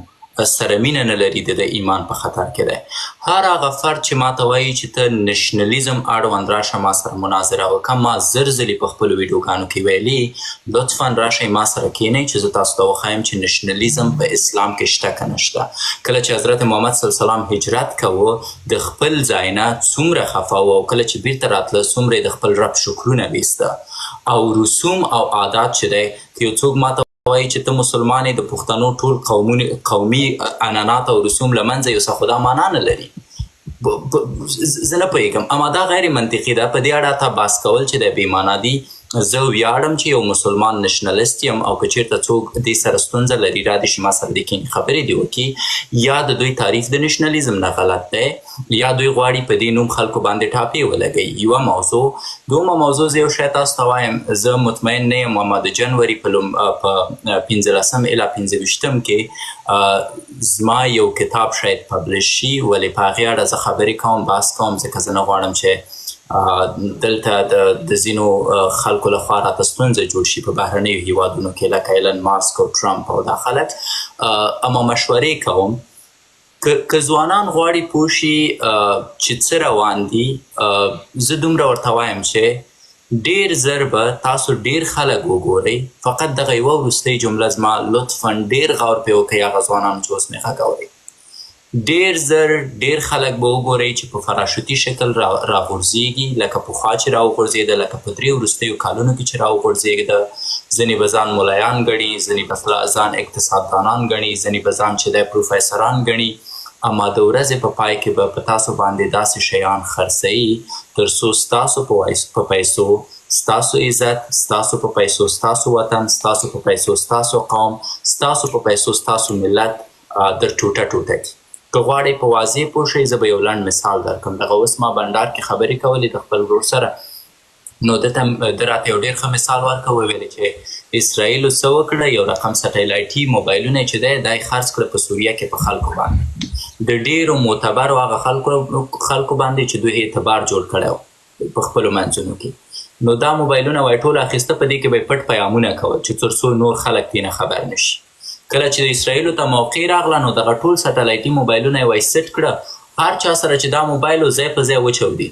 سره مینه نه لري د ایمان په خطر کې دی. هر هغه فرد چې ماته وایي چې ته نشنلیزم اړوند راشه ما سره مناظره وکړه، ما زر ځلې په خپلو ویډیوګانو کې ویلي لطفا راشئ ما سره کښېنئ چې زه تاسو ته وښایم چې نشنلیزم په اسلام کې شته که نشته. کله چې حضرت محمد صلی الله علیه وسلم هجرت کوه د خپل ځای نه څومره خفه و او کله چې بیرته راتله څومره د خپل رب شکرونه ویسته. او رسوم او عادات چې دی که یو څوک ماته وایي چې ته مسلمان د پښتنو ټول قومي عنعنات او رسوم له منځه یوسه خو دا معنا نه لري. زه نه پوهېږم اما دا غیر منطقي ده. په دې اړه تا بحث کول چې د بې معنا دي. زه ویاړم چې یو مسلمان نشنلیست یم او که چېرته څوک دې سره ستونزه لري را دې شي ما سره د کښېني خبرې دې وکړي. یا د دوی تعریف د نشنلیزم نه غلط دی یا دوی غواړي په دې نوم خلکو باندې ټاپې ولګوي. یوه موضوع. دومه موضوع زه یو شی تاسو ته وایم زه مطمئن نه یم اما د جنوري په 15 الی 25 کې زما یو کتاب شاید پبلش شي ولې په هغې اړه زه خبرې کوم بحث کوم ځکه زه نه غواړم چې دلته د ځینو خلکو لخوا راته ستونزه جوړ شي په بهرنیو هیوادونو کې لکه ایلن ماسک او ټرمپ او دا خلک. اما مشورې کوم که ځوانان غواړي پوه شي چې څه روان دي زه دومره ورته وایم چې ډېر زر به تاسو ډېر خلک وګورئ. فقط دغه یوه وروستۍ جمله زما لطفا ډېر غور پرې وکړئ هغه ځوانانو چې اوس مې غږوئ. ډېر زر ډېر خلک به وګورئ چې په فراشوتي شکل راغورځېږي لکه پخوا چې راوغورځېده لکه په 3 وروستیو کالونو کې چې راوغورځېده. ځینې به ځان ملایان ګڼي، ځینې به ځان اقتصاددانان ګڼي، ځینې به ځان چې دی پروفیسران ګڼي. اما د ورځې په پای کې به په تاسو باندې داسې شیان خرڅوي تر څو ستاسو په پیسو ستاسو عزت، ستاسو په پیسو ستاسو وطن، ستاسو په پیسو ستاسو قوم، ستاسو په پیسو ستاسو ملت در ټوټه ټوټه کړي. که غواړئ په واضح پوه شئ زه به یو لنډ مثال درکړم. دغه اوس ما بنډار کې خبرې کولې د خپل ورور سره نو ده راته یو ډېر ښه مثال ورکړ. وویلې چې اسرائیلو څه وکړه یو رقم سټیلایټي موبایلونه چې دی دا یې خرڅ کړه په سوریه کې په خلکو باندې د ډېرو معتبرو هغه خلکو باندې چې دوی اعتبار جوړ کړی و په خپلو منځونو کې. نو دا موبایلونه وایي ټول اخیسته په دې کې به یې پټ پیغامونه کول چې تر څو نور خلک دې نه خبر نه شي. کله چې د اسرائیلو ته موقع راغله نو دغه ټول سټلایټي موبایلونه یې وایي سیټ کړه هر چا سره چې دا موبایل ځای په ځای وچودي.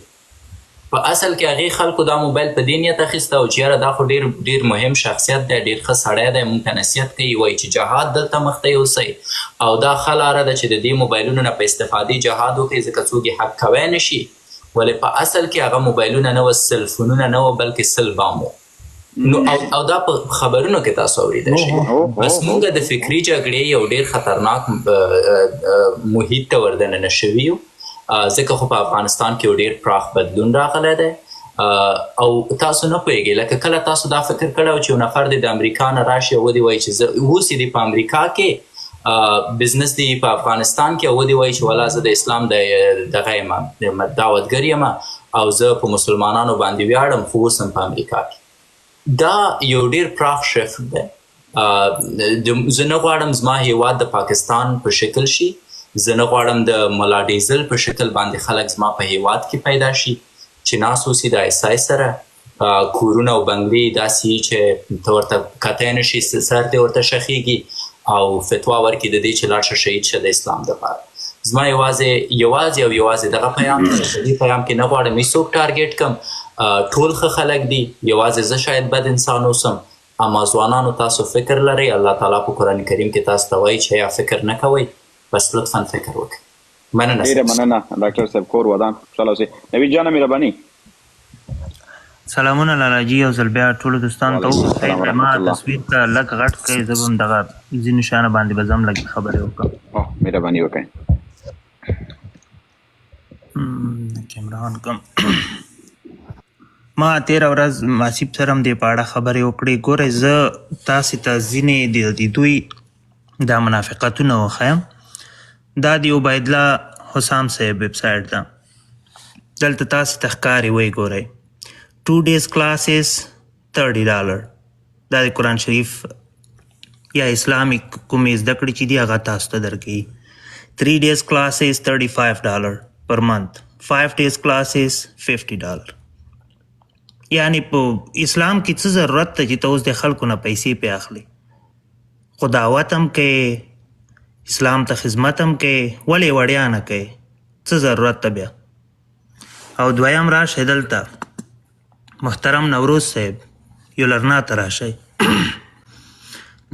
په اصل کې هغې خلکو دا موبایل په دې نیت اخیسته او چې یاره دا خو ډېر مهم شخصیت دی، ډېر ښه سړی دی، موږ ته نصیحت کوي، وایي چې جهاد دلته مخته یوسئ او دا ښه لاره ده چې د دې موبایلونو نه په استفادې جهاد وکړئ ځکه څوک یې حق کوی نه شي. ولې په اصل کې هغه موبایلونه نه وه، سلفونونه نه وه بلکې سل بام وو. نو او دا په خبرونو کې تاسو اورېدی شي. بس موږ د فکري جګړې یو ډېر خطرناک محیط ته وردننه شوي یو ځکه خو په افغانستان کې یو ډېر پراخ بدلون راغلی دی او تاسو نه پوهېږئ. لکه کله تاسو دا فکر کړی و چې یو نفر دی د امریکا نه راشي او ودې وایي چې زه اوس یې دی په امریکا کې بزنس دی په افغانستان کې او ودې وایي چې والا زه د اسلام دغه یم دعوتګر یم او زه په مسلمانانو باندې ویاړم خو اوس هم په امریکا کې. دا یو ډېر پراخ شفت دی. زه نه غواړم زما هیواد د پاکستان په شکل شي، زه نه غواړم د ملا ډیزل په شکل باندې خلک زما په هیواد کې پیدا شي چې ناست اوسي د ایسای سره کورونه او بنګلې داسې چې ته ورته کتی نه شي، سر دې ورته شخیږي او فتوا ورکړي د دې چې لاړ شه شهید شه د اسلام دپاره. زما یوازې دغه پیغام دی. په دې پیغام کې نه غواړم هیڅوک ټارګېټ کم. ټول ښه خلک دي، یوازې زه شاید بد انسان اوسم. اما ځوانانو تاسو فکر لرئ، الله تعالی په قرآن کریم کې تاسو ته وایي چې یا فکر نه کوئ، بس لطفا فکر وکړئ. مننه. ډېره مننه ډاکټر صاحب، کور ودان خوشحاله اوسئ. نوید جان مهرباني. سلامونه لالا جی، یو ځل بیا ټولو دوستانو ته وګورئ. ما تصویر ته لږ غټ کړئ، زه به هم دغه ځینو شیانو باندې به زه هم لږ خبرې وکړم. مهرباني وکړئ. کیمره آن کړم. ما تېره ورځ ماسیب سره هم دې په اړه خبرې وکړې. ګورئ، زه تاسې ته ځینې د دوی دا منافقتونه وښیم. دا د عبیدالله حسام صاحب ویبسایټ ده. دلته تاسې ته ښکاري وایي، ګورئ 2 days classes $30. دا د قرآن شریف یا اسلامي کومې زده کړې چې دي هغه تاسو ته درکوي. 3 days classes $35 per month. 5 days classes $50. یعنی په اسلام کې څه ضرورت ته چې ته اوس د خلکو نه پیسې پې اخلي؟ خو دعوت هم کوې، اسلام ته خدمت هم کوې، ولې وړیا نه کوې؟ څه ضرورت ته بیا؟ او دویم راشئ دلته محترم نوروز صاحب یولرنا ته راشئ.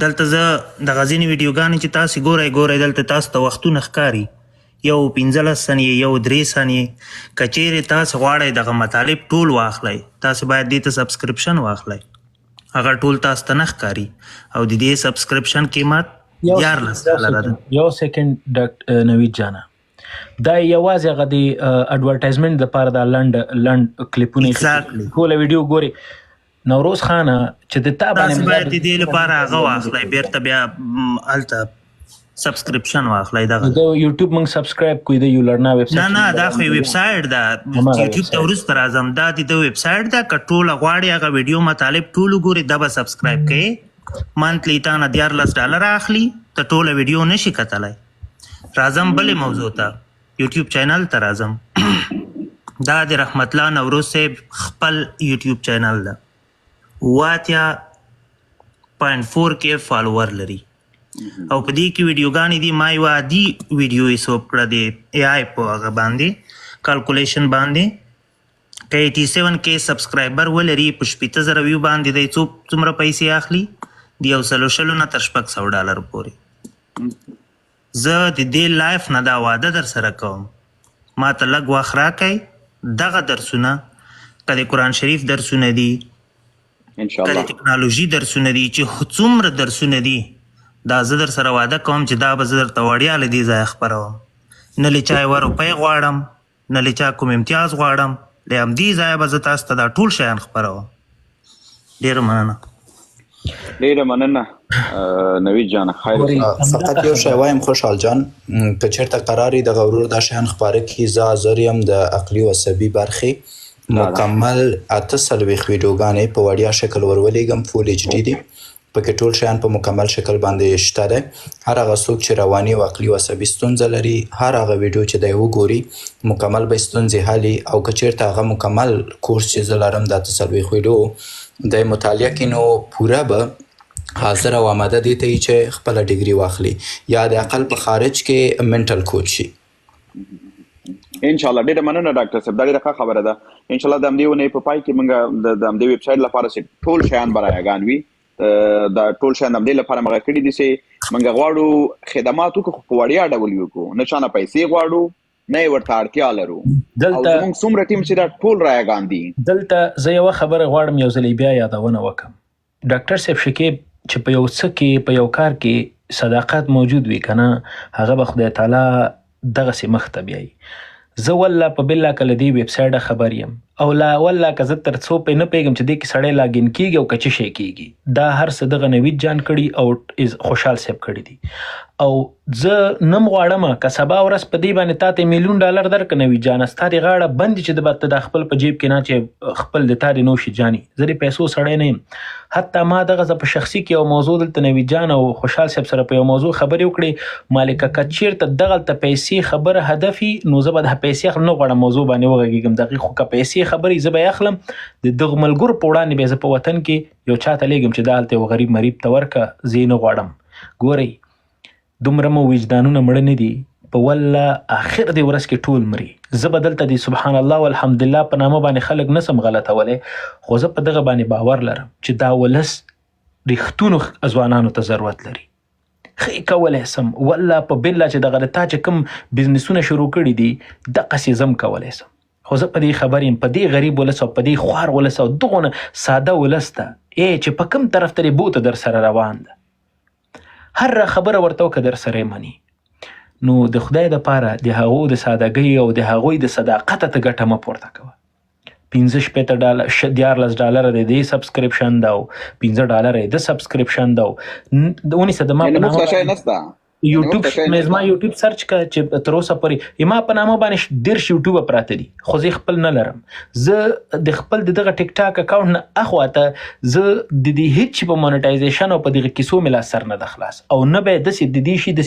دلته زه دغه ځینې ویډیوګانې چې تاسې ګورئ دلته تاسو ته وختونه ښکاري، یو 15 ثانیې، یو 3 ثانیې. که چیرې تاسې غواړئ دغه مطالب ټول واخلئ، تاسې باید دې ته سبسکرپشن واخلئ. هغه ټول تاسو ته نه ښکاري او د دې سبسکرپشن قیمت $14 ده. یو سیکنډ نوید جانا، دا یوازې هغه د اډورټایزمنټ دپاره دا لنډ کلیپونه ټوله ویډیو ګوري. نوروز خانه چې د تا تاسو باید د دې لپاره هغه واخلئ، بیرته بیا هلته سبسکرپشن واخلئ. دغه د یوټیوب موږ سبسکرایب کوی د یولرنا ویبسایټ. نه دا خو ویبسایټ ده، یوټیوب ته وروسته راځم. دا د ویبسایټ ده. که ټوله غواړئ هغه ویډیو مطالب ټول وګورئ، دا به سبسکرایب کوئ. منتلی تا نه $14 اخلي، ته ټوله ویډیو نشي کتلی. راځم بلې موضوع ته، یوټیوب چینل ته راځم. دا د رحمت الله نوروز صاحب خپل یوټیوب چینل ده، 80.4K فالوور لري او په دې کې ویډیوګانې دي. ما یو عادي ویډیو یې سوپ کړه د AI په هغه باندې کالکولیشن باندې. که 87K سبسکرایبر ولري، په 15,000 ویو باندې دی څومره پیسې اخلي؟ د 100 نه تر $600 پورې. زه د دې لایف نه دا واده در سره کوم، ما ته لږ وخت راکئ. دغه درسونه که د قرآن شریف درسونه دي، که د ټکنالوژي درسونه دي، چې څومره درسونه دي، دا زه در سره واده کوم چې دا به زه درته وړیا له دې ځایه خپروم. نه له چا یوه روپۍ غواړم، نه له چا کوم امتیاز غواړم، له همدې ځایه به زه تاسو ته دا ټول شیان خپروم. ډېره مننه. ډېره مننه نوید جان. فقط یو شی وایم خوشحال جان، که چېرته قرار وي دغه ورور دا شیان خپاره کړي، زه حاضر یم د عقلي او عصبي برخې مکمل 48 ویډیوګانې په وړیا شکل ورولېږم. فول HD دي، پکې ټول شیان په مکمل شکل باندې شته دی. هر هغه څوک چې رواني او عقلي او عصبي ستونزه لري، هر هغه ویډیو چې دی وګوري، مکمل به ستونزې حلي. او که چېرته هغه مکمل کورس چې زه لرم دا 48 ویډیو د مطالعه کې، نو پوره به حاضر او آماده دی ته چې خپله ډیګري واخلي یا د اقل په خارج کې منټل کوچ شي. انشاءالله. ډېره مننه ډاکټر صاحب، دا ډېره ښه خبره ده. انشاءالله د همدې اونۍ په پای کې موږ د همدې ویبسایټ لپاره چې ټول شیان به رایګان وي، دا ټول شیان د همدې لپاره موږ کړي دي چې موږ غواړو خدمات وکړو، خو په وړیا ډول یې وکړو، نه چا نه پیسې غواړو، نه یې ورته اړتیا لرو. او زموږ څومره ټیم چې دا ټول رایګان دي. دلته زه یوه خبره غواړم یو ځل بیا یادونه وکړم. ډاکټر صاحب شکیب چې په یو څه کې، په یو کار کې صداقت موجود وي که نه، هغه به خدای تعالی دغسې مخ ته بیایي. زه والله په بالله که له دې ویبسایټه خبر یم، او لا والله که زه تر څو پې نه پوهېږم چې دې کې سړی لاګین کېږي او که څه شی کېږي. دا هر څه دغه نوید جان کړي او خوشحال صاحب کړي دي. او زه نه م غواړم که سبا ورځ په دې باندې تا ته $1,000,000 درکړه نوید جانه، ستا د غاړه بند چې د د خپل په جیب کې نه چې خپل د تا د نوشي جاني. زه د پیسو سړی نه یم. حتی ما دغه زه په شخصي کې یو موضوع دلته نوید جان او خوشحال صاحب سره په یو موضوع خبرې وکړې، مالکه که چېرته دغلته پیسې خبره هدف وي، نو زه به د پیسې اخلم، نه غواړم موضوع باندې وغږېږم. دقیق خو که پیسې خبرې زه به یې اخلم، د دغو ملګرو په وړاندې به زه په وطن کې یو چا ته لېږم چې دا هلته یو غریب مریب ته ورکه، زه یې نه غواړم. ګورئ دومره مو وجدانونه مړه نه دي په والله آخر دی ورځ کې ټول مري. زه به دلته دی سبحان الله والحمدلله په نامه باندې خلک نسم غلطولی، خو زه په دغه باندې باور لرم چې دا ولس رښتونو ځوانانو ته ضرورت لري. ښه کولی سم والله په بالله چې دغه تا چې کوم بزنسونه شروع کړي دي دقسې زم کولی سم، خو زه په دې خبر یم په دې غریب ولس او په دې خوار ولس او دغونه ساده ولس ته چې په کوم طرف ته بوته در سره روان ده، هر خبره ورته وکړه در سره مني. نو د خدای دپاره د هغو د سادهګۍ او د هغوی د صداقت ته ګټه مه پورته کوه. 15 ډالره د دې سبسکرپشن ده او $15 د سبسکرپشن ده او ونیسه د ما په نامه یوټیوب زما یوټیوب سرچ کا چې تر اوسه پورې ما په نامه باندې 10 یوټیوب پراته دي، خو زه خپل نه لرم. زه د خپل دغه ټیک ټاک اکاونټ نه اخواته زه د دې هیڅ په مونټایزیشن او په دغه کیسو ملا سر نه د خلاص او نه به د دې شي د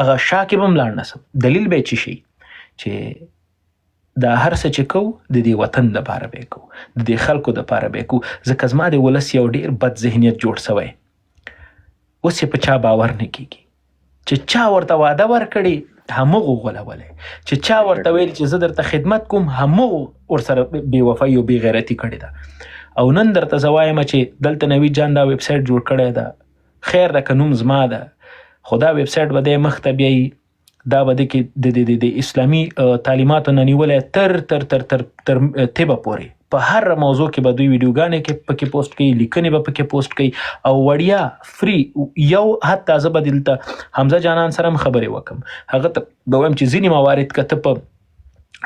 هغه شاکه بم لاړ نسم. دلیل به چی شي چې دا هر څه چې کو د دې وطن لپاره به کو، د دې خلکو لپاره به کو، ځکه زما د ولس یو ډیر بد ذهنیت جوړ شوی. اوس په چا باور نه کیږي چې چا ورته واده ورکړي همغه غولولی، چې چا ورته ویل چې زه درته خدمت کوم همغه ورسره بې وفایي او بې غیرتي کړې ده. او نن درته زه وایم چې دلته نوید جان دا ویب سایټ جوړ کړی ده، خیر ده که نوم زما ده، خو دا ویب سایټ به دی مخ ته بیایي، دا به دی کې د اسلامي تعلیماتو نه نیولی تر تر تر تر تر طبه پورې په هر موضوع کې به دوی ویډیوګانې کې پکې پوسټ کوي، لیکنې به پکې پوسټ کوي او وړیا فری یو حتی زه به دلته حمزه جانان سره هم خبرې وکم، هغه ته به وایم چې ځینې موارد که ته په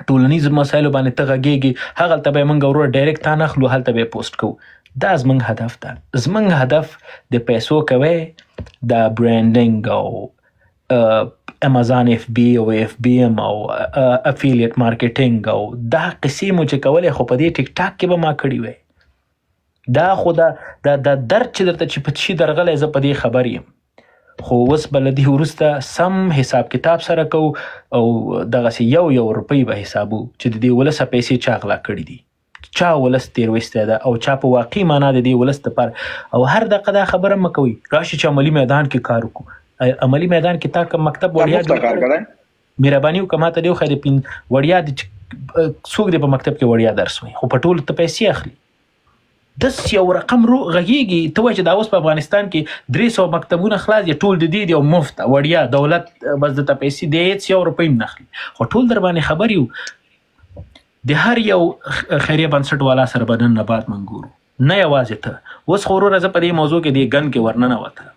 ټولنیز مسایلو باندې ته غږېږي هغلته به یې موږ وروره ډایرکټ تا نه اخلو، هلته به یې پوسټ کوو. دا زموږ هدف ده. زموږ هدف د پیسو کوی د برانډینګ او امازان اف بی او اف بی ام او افیلیټ مارکیټینګ او دا قصې مو چې کولې خو په دې ټیک ټاک کې به ما کړي وی. دا خو دا درد چې درته چې په شي درغلی زه په دې خبر یم، خو اوس به له دې وروسته سم حساب کتاب سره کوو او دغسې یو روپۍ به حسابو چې د دې ولسه پیسې چا غلا کړي دي، چا ولس تیروستی ده او چا په واقعي معنا د دې ولس دپاره. او هر دقیقه دا خبره مه کوئ راشي چې عملي میدان کې کار وکړو. عملی میدان کې تا کوم مکتب وړیا مهرباني وکړه ما ته دې وښیه د وړیا څوک دی په مکتب کې وړیا درس وایي خو په ټولو ته پیسې اخلي. داسې یو رقم غږېږي ته وایي چې دا اوس په افغانستان کې 300 مکتبونه خلاص دي، ټول د دې دي او مفت وړیا دولت بس درته پیسې دی هېڅ یو روپۍ هم نه اخلي، خو ټول در باندې خبر یو د هر یو خیریه بنسټ والا سره به نن نه بعد منګورو، نه یوازې ته. اوس خو وروره زه په دې موضوع کې دې ګن کې ورننوتم،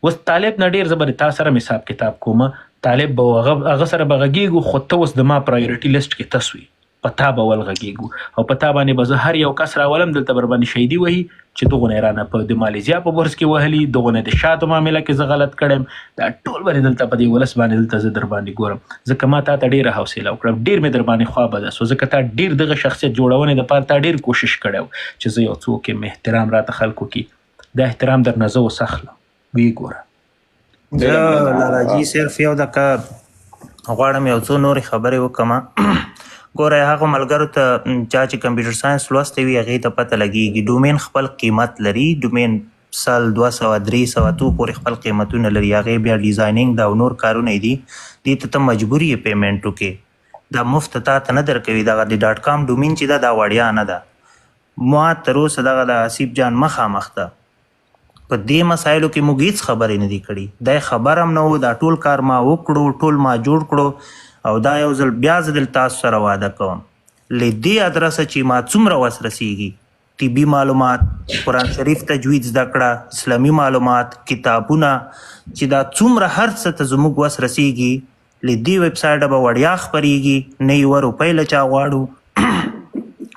اوس طالب نه ډېر زه به تا سره حساب کتاب کوم، طالب به هغه سره به غږېږو خو ته اوس د ما پرایورټي لیسټ کې ته سوي، په تا به ول غږېږو او په تا باندې به زه هر یو کس راولم دلته بر باندې شهیدي وهي چې دغونه یې رانه په د مالیزیا په بورس کې وهلي، دغونه د شاتو معامله کې زه غلط کړم، دا ټول به دلته په دې ولس باندې دلته زه در باندې ګورم. ځکه ما تا ته ډېره حوصله وکړه، ډېر مې در باندې خوا بده سو، ځکه تا ډېر دغه شخصیت جوړونې دپاره تا ډېر کوشش کړی چې زه یو څوک یم احترام راته خلکو کې، دا احترام در نه زه اوس اخلم. ویې ګوره زه لالاجي صرف یو دقیقه غواړم یو څو نورې خبرې وکړم. ګوره هغه ملګرو ته چا چې کمپیوټر ساینس لوستی وي هغې ته پته لګېږي ډومین خپل قیمت لري، ډومین 100 200 300 پورې خپل قیمتونه لري، هغې بیا ډیزاینینګ دا او نور کارونه دي، دې ته ته مجبور یې پیمنټ وکړې، دا مفت تا ته نه درکوي. دغه د ډاټ کام ډومین چې ده دا وړیا نه ده. ما تر اوسه دغه د آصف جان مخامخ ده په دې مسایلو کې موږ هېڅ خبرې نه دي کړي، دا خبر هم نه و، دا ټول کار ما وکړو، ټول ما جوړ کړو او دا یو ځل بیا زه دل تاسو سره واده کوم له دې ادرسه چې ما څومره وس رسیږي، طبي معلومات، قرآن شریف تجوید زده کړه، اسلامي معلومات، کتابونه، چې دا څومره هر څه ته زموږ وس رسیږي له دې ویب سایټه به وړیا خپرېږي، نه یوه روپۍ له چا غواړو.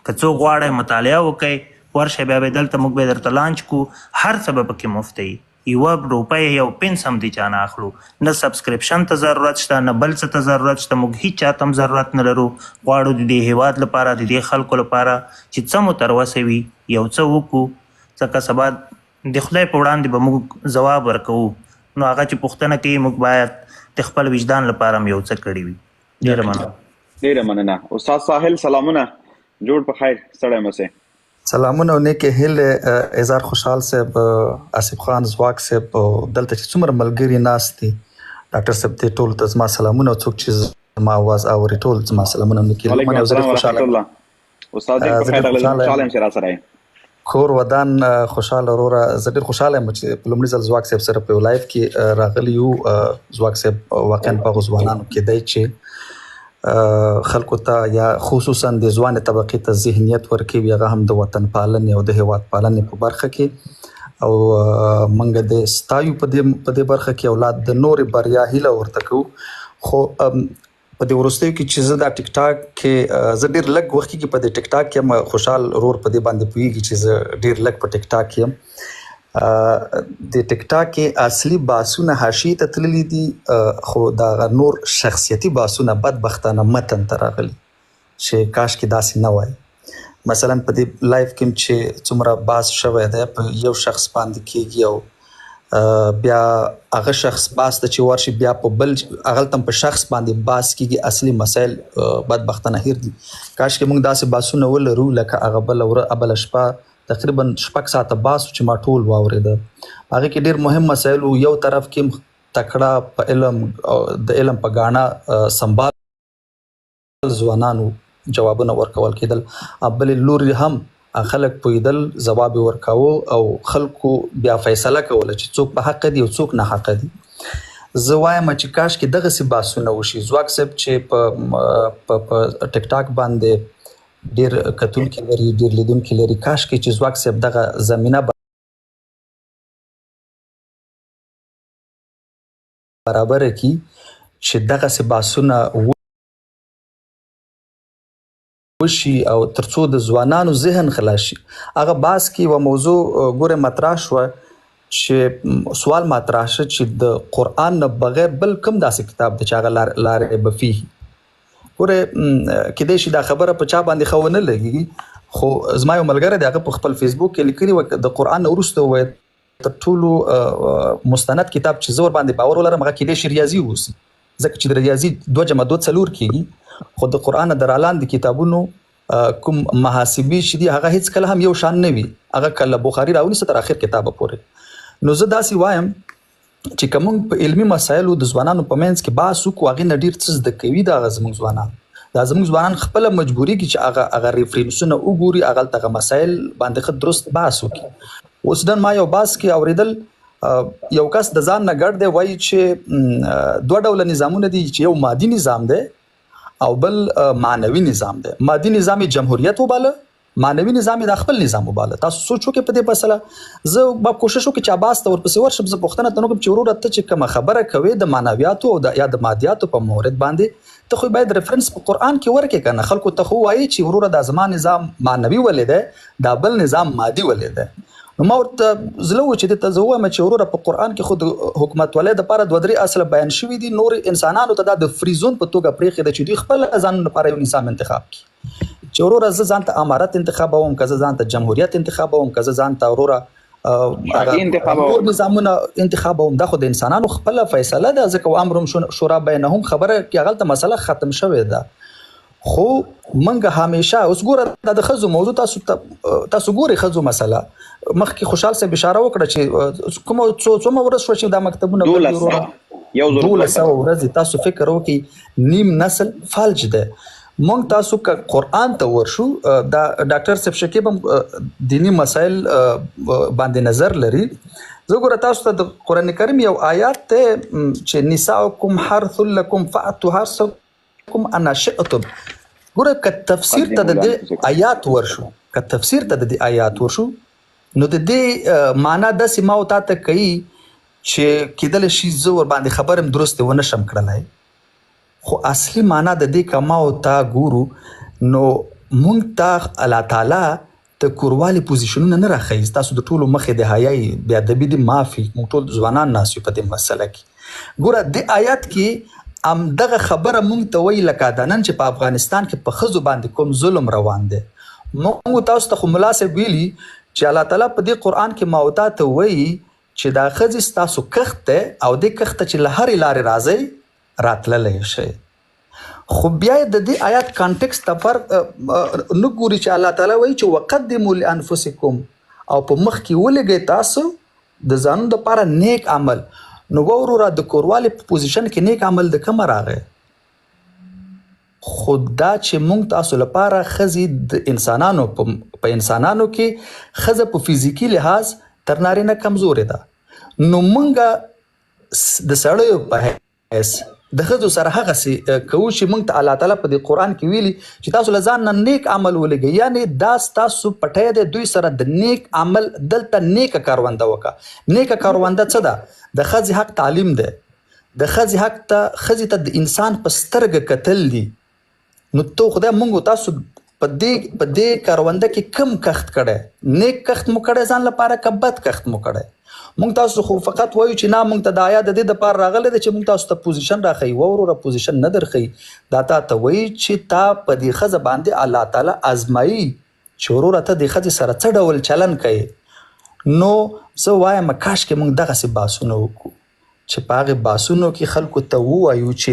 که څوک غواړئ مطالعه وکئ ورشه بیا به دلته موږ به درته لانچ کو، هر څه به پکې مفت وي، یوه روپۍ یو پنس هم دې چا نه اخلو، نه سبسکرپشن ته ضرورت شته نه بل څه ته ضرورت شته، موږ هیڅ چا ته هم ضرورت نه لرو. غواړو د دې هیواد لپاره د دې خلکو لپاره چې څه مو تروسه وي یو څه وکړو، ځکه سبا د خدای په وړاندې به موږ ځواب ورکوو، نو هغه چې پوښتنه کوي موږ باید د خپل وجدان لپاره هم یو څه کړي وي. ډېره مننه. ډېره مننه. استاد ساحل سلامونه، جوړ په خیر سړی مسئ. سلامونه او نیکې هیلې اظهار خوشحال صاحب، آصف خان زواک صاحب، دلته چې څومره ملګري ناست دي ډاکټر صاحب ته ټول ته زما سلامونه. څوک چې ما आवाज اوري ټول زما سلامونه وکړي. وعلیکم السلام ورحمۃ اللہ. استاد دې په خیر راغلی. خوشاله یم سره کور ودان خوشاله وروره. زه ډېر خوشاله یم چې په لومړي ځل زواک صاحب سره په لایف کې راغلی یو. زواک صاحب واقعا په ځوانانو کې دی چې خلکو ته یا خصوصا د ځوان طبقې ته ذهنیت ورکوي، هغه هم د وطن پالنې او د هیواد پالنې په برخه کې. او منګه د ستایو په دې برخه کې اولاد د نور بریا هیله ورته کوو. خو په دې وروستیو کې چې زه دا ټیک ټاک کې زه ډېر لږ وخت کې په دې ټیک ټاک کې خوشحال رور په دې باندې پوهېږي چې زه ډېر لږ په ټیک ټاک کې یم. د ټیک ټاک کې اصلي باسونه حاشیې ته تللي دي، خو دا نور شخصیتي باسونه بدبختانه متن ته راغلي چې کاش کې داسې نه وای. مثلا په دې لایف کې چې څومره باس شوی دی په یو شخص باندې کېږي او بیا هغه شخص باس ته چې ورشي بیا په بل هغه تم په شخص باندې باس کېږي. اصلي مسایل بدبختانه هیر دي. کاش کې موږ داسې باسونه ولرو لکه هغه بله شپه تقریبا 6 ساعته باس چې ما ټول واورېده. هغه کې ډېر مهم مسایل و. یو طرف کې تکړه په علم د علم په ګاڼه سنبال ځوانانو جوابونه ورکول کېدل، بل لوري هم خلک پوهېدل، ځواب ورکاوه او خلکو بیا فیصله کوله چې څوک په حق دي او څوک نه حق دي. زه وایم چې کاش کې دغسې باسونه وشي. زواک صاحب چې په ټیک ټاک باندې ډېر کتونکي لري، ډېر لیدونکي لري، کاش کې چې زواک صاحب دغه زمینه برابره کړي چې دغسې باسونه وشي او ترڅو د ځوانانو ذهن خلاص شي. هغه باس کې یوه موضوع ګوره مطرح شوه چې سوال مطرح شه چې د قرآن نه بغیر بل کوم داسې کتاب دی چې هغه لارې به فيه. ګوره کیدای شي دا خبره په چا باندې ښه ونه لګېږي، خو زما یو ملګری دی هغه په خپل فیسبوک کې لیکلي وه د قرآن نه وروسته وویل تر ټولو مستند کتاب چې زه ورباندې باور ولرم هغه کیدای شي ریاضي واوسي، ځکه چې د ریاضي 2 + 2 = 4 کېږي. خو د قرآن د رالاندې کتابونو کوم محاسبي چې دي هغه هیڅ کله هم یو شان نه وي، هغه کله بخاري راونیسه تر اخر کتابه پورې. نو زه داسې وایم چې که موږ په علمي مسایلو د ځوانانو په منځ کې بحث وکړو، هغې نه ډېر څه زده کوي دغه زموږ ځوانان. دا زموږ ځوانان خپله مجبورېږي چې هغه ریفرنسونه وګوري، هغلته هغه مسایل باندې ښه درست بحث وکړي. اوس نن ما یو بحث کې اورېدل، یو کس د ځان نه ګډ دی، وایي چې 2 ډوله نظامونه دي، چې یو مادي نظام دی او بل معنوي نظام دی. مادي نظام یې جمهوریت وباله، معنوي نظام یې د خپل نظام وباله. تاسو سوچ وکړئ په دې مسله. زه به کوشش وکړم چې عباس ته ورپسې ورشم، زه پوښتنه ته وکړم چې وروره ته چې کومه خبره کوې د معنویاتو او یا د مادیاتو په مورد باندې، ته خو باید ریفرنس په قرآن کې ورکړې که نه. خلکو ته خو وایي چې وروره دا زما نظام معنوي ولې دی، دا بل نظام مادي ولې دی. نو ما ورته زړه و چې دې ته زه ووایم چې وروره په قرآن کې خو د حکومتولۍ دپاره 2-3 اصله بیان شوي دي. نور انسانانو ته دا د فری زون په توګه پرېښې ده چې دوی خپل ځانونو لپاره یو نظام انتخاب کړي، چې وروره زه ځان ته امارت انتخابوم، که زه ځان ته جمهوریت انتخابوم، که زه ځان ته وروره نور نظامونه انتخابوم. دا خو د انسانانو خپله فیصله ده، ځکه امرهم شورا بینهم خبره کې هغلته مسله ختم شوې ده. خو منګه همیشه اوس ګوره دا د ښځو موضوع تاسو ګورئ ښځو مسله. مخکې خوشحال صاحب اشاره وکړه چې کومه څومره ورځ شوه چې دا مکتبونه 1200 ورځې. تاسو فکر وکړئ نیم نسل فلج دی. موږ تاسو که قرآن ته ورشو، دا ډاکټر صاحب شکیب هم دینی مسایل باندې نظر لري. زه ګوره تاسو ته د قرآن کریم یو آیات دی چې نساؤکم حرث لکم فأتوا حرثکم انا شئتم. ګوره که تفسیر ته د دې آیات ورشو، نو د دې معنا داسې ما او تا ته کوي چې کېدلی شي زه ورباندې خبر هم درستې ونه شم کړلی، خو اصلي معنا د دې که ما او تا ګورو نو مونږ ته الله تعالی د کوروالي پوزیشنونه نه راښیي. تاسو د ټولو مخې د حیایي بې ادبي دي معافي، موږ ټول ځوانان ناست یو په دې مسله کې. ګوره دې آیات کې همدغه خبره مونږ ته وایي لکه دا نن چې په افغانستان کې په ښځو باندې کوم ظلم روان دی. مونږ تاسو ته خو ملا صاحب ویلي چې الله تعالی په دې قرآن کې ما او تا ته وایي چې دا ښځې ستاسو کښت دی او دې کښت ته چې له هرې لارې راځئ راتللی شئ. خو بیا د دې آیات کانټکست ته فرق نه ګوري چې الله تعالی وایي چې وقدموا لانفسکم او په مخ کې ولګئ تاسو د ځانونو دپاره نیک عمل. نو وروره د کوروالي په پوزیشن کې نیک عمل د کوم راغی خود دا چې مونږ تاسو لپاره ښځې د انسانانو په انسانانو کې ښځه په فزیکي لحاظ تر نارینه کمزورې ده نو مونږ د سړیو په حیث د ښځو سره هغسې کوو چې مونږ ته الله تعالی په دې قرآن کې ویلي چې تاسو له ځان نه نیک عمل ولګئ یعنې دا ستاسو پټی دی دوی سره د نیک عمل دلته نیکه کارونده وکړه نیکه کارونده څه ده د ښځې حق تعلیم دی د ښځې حق ته ښځې ته د انسان په سترګه کتل دي نو تو خدای مونږ تاسو په دې کارونده کې کم کښت کړی نیک کښت مو کړی ځان لپاره که بد کښت مو کړی مونږ تاسو خو فقط وایو چې نه مونږ ته د آیا د دې دپاره راغلی دی چې مونږ تاسو ته پوزیشن راښیي وروره پوزیشن نه درښیي دا تا ته وایي چې تا په دې ښځه باندې الله تعالی ازمایي چې وروره ته دې ښځې سره څه ډول چلن کوې نو زه وایم کاش کې مونږ دغسې بحثونه وکړو چې په هغې بحثونو کې خلکو ته ووایو چې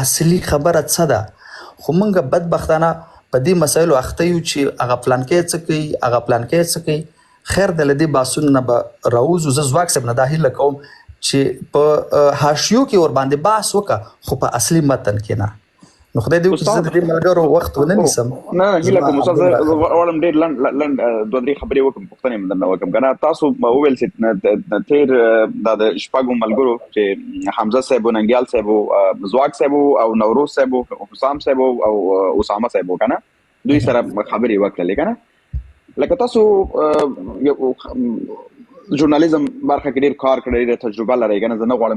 اصلي خبره څه ده خو مونږ بدبختانه په دې مسایلو اخته یو چې هغه پلانکی څه کوي هغه پلانکی څه کوي خیر د له دې بحثونو نه به راوځو زه ځواک صاحب نه دا هیله کوم چې په حاشیو کې ورباندې بحث وکړه خو په اصلي متن کې نه نو خدای دې وکړي چې زه د دې ملګرو وخت ونه نیسم نه هیله کوم استاد زه غواړم ډېر لنډ دوه درې خبرې وکړم پوښتنې مې درنه وکړم که نه تاسو وویل چې تېر دا د شپږو ملګرو چې حمزه صاحب و ننګیال صاحب ځواک صاحب او نوروز صاحب حسام صاحب او اسامه صاحب که نه دوی سره خبرې وکړلې که نه لکه تاسو ژورنالیزم برخه کې ډېر کار کړی ډېر تجربه لرئ که نه زه نه غواړم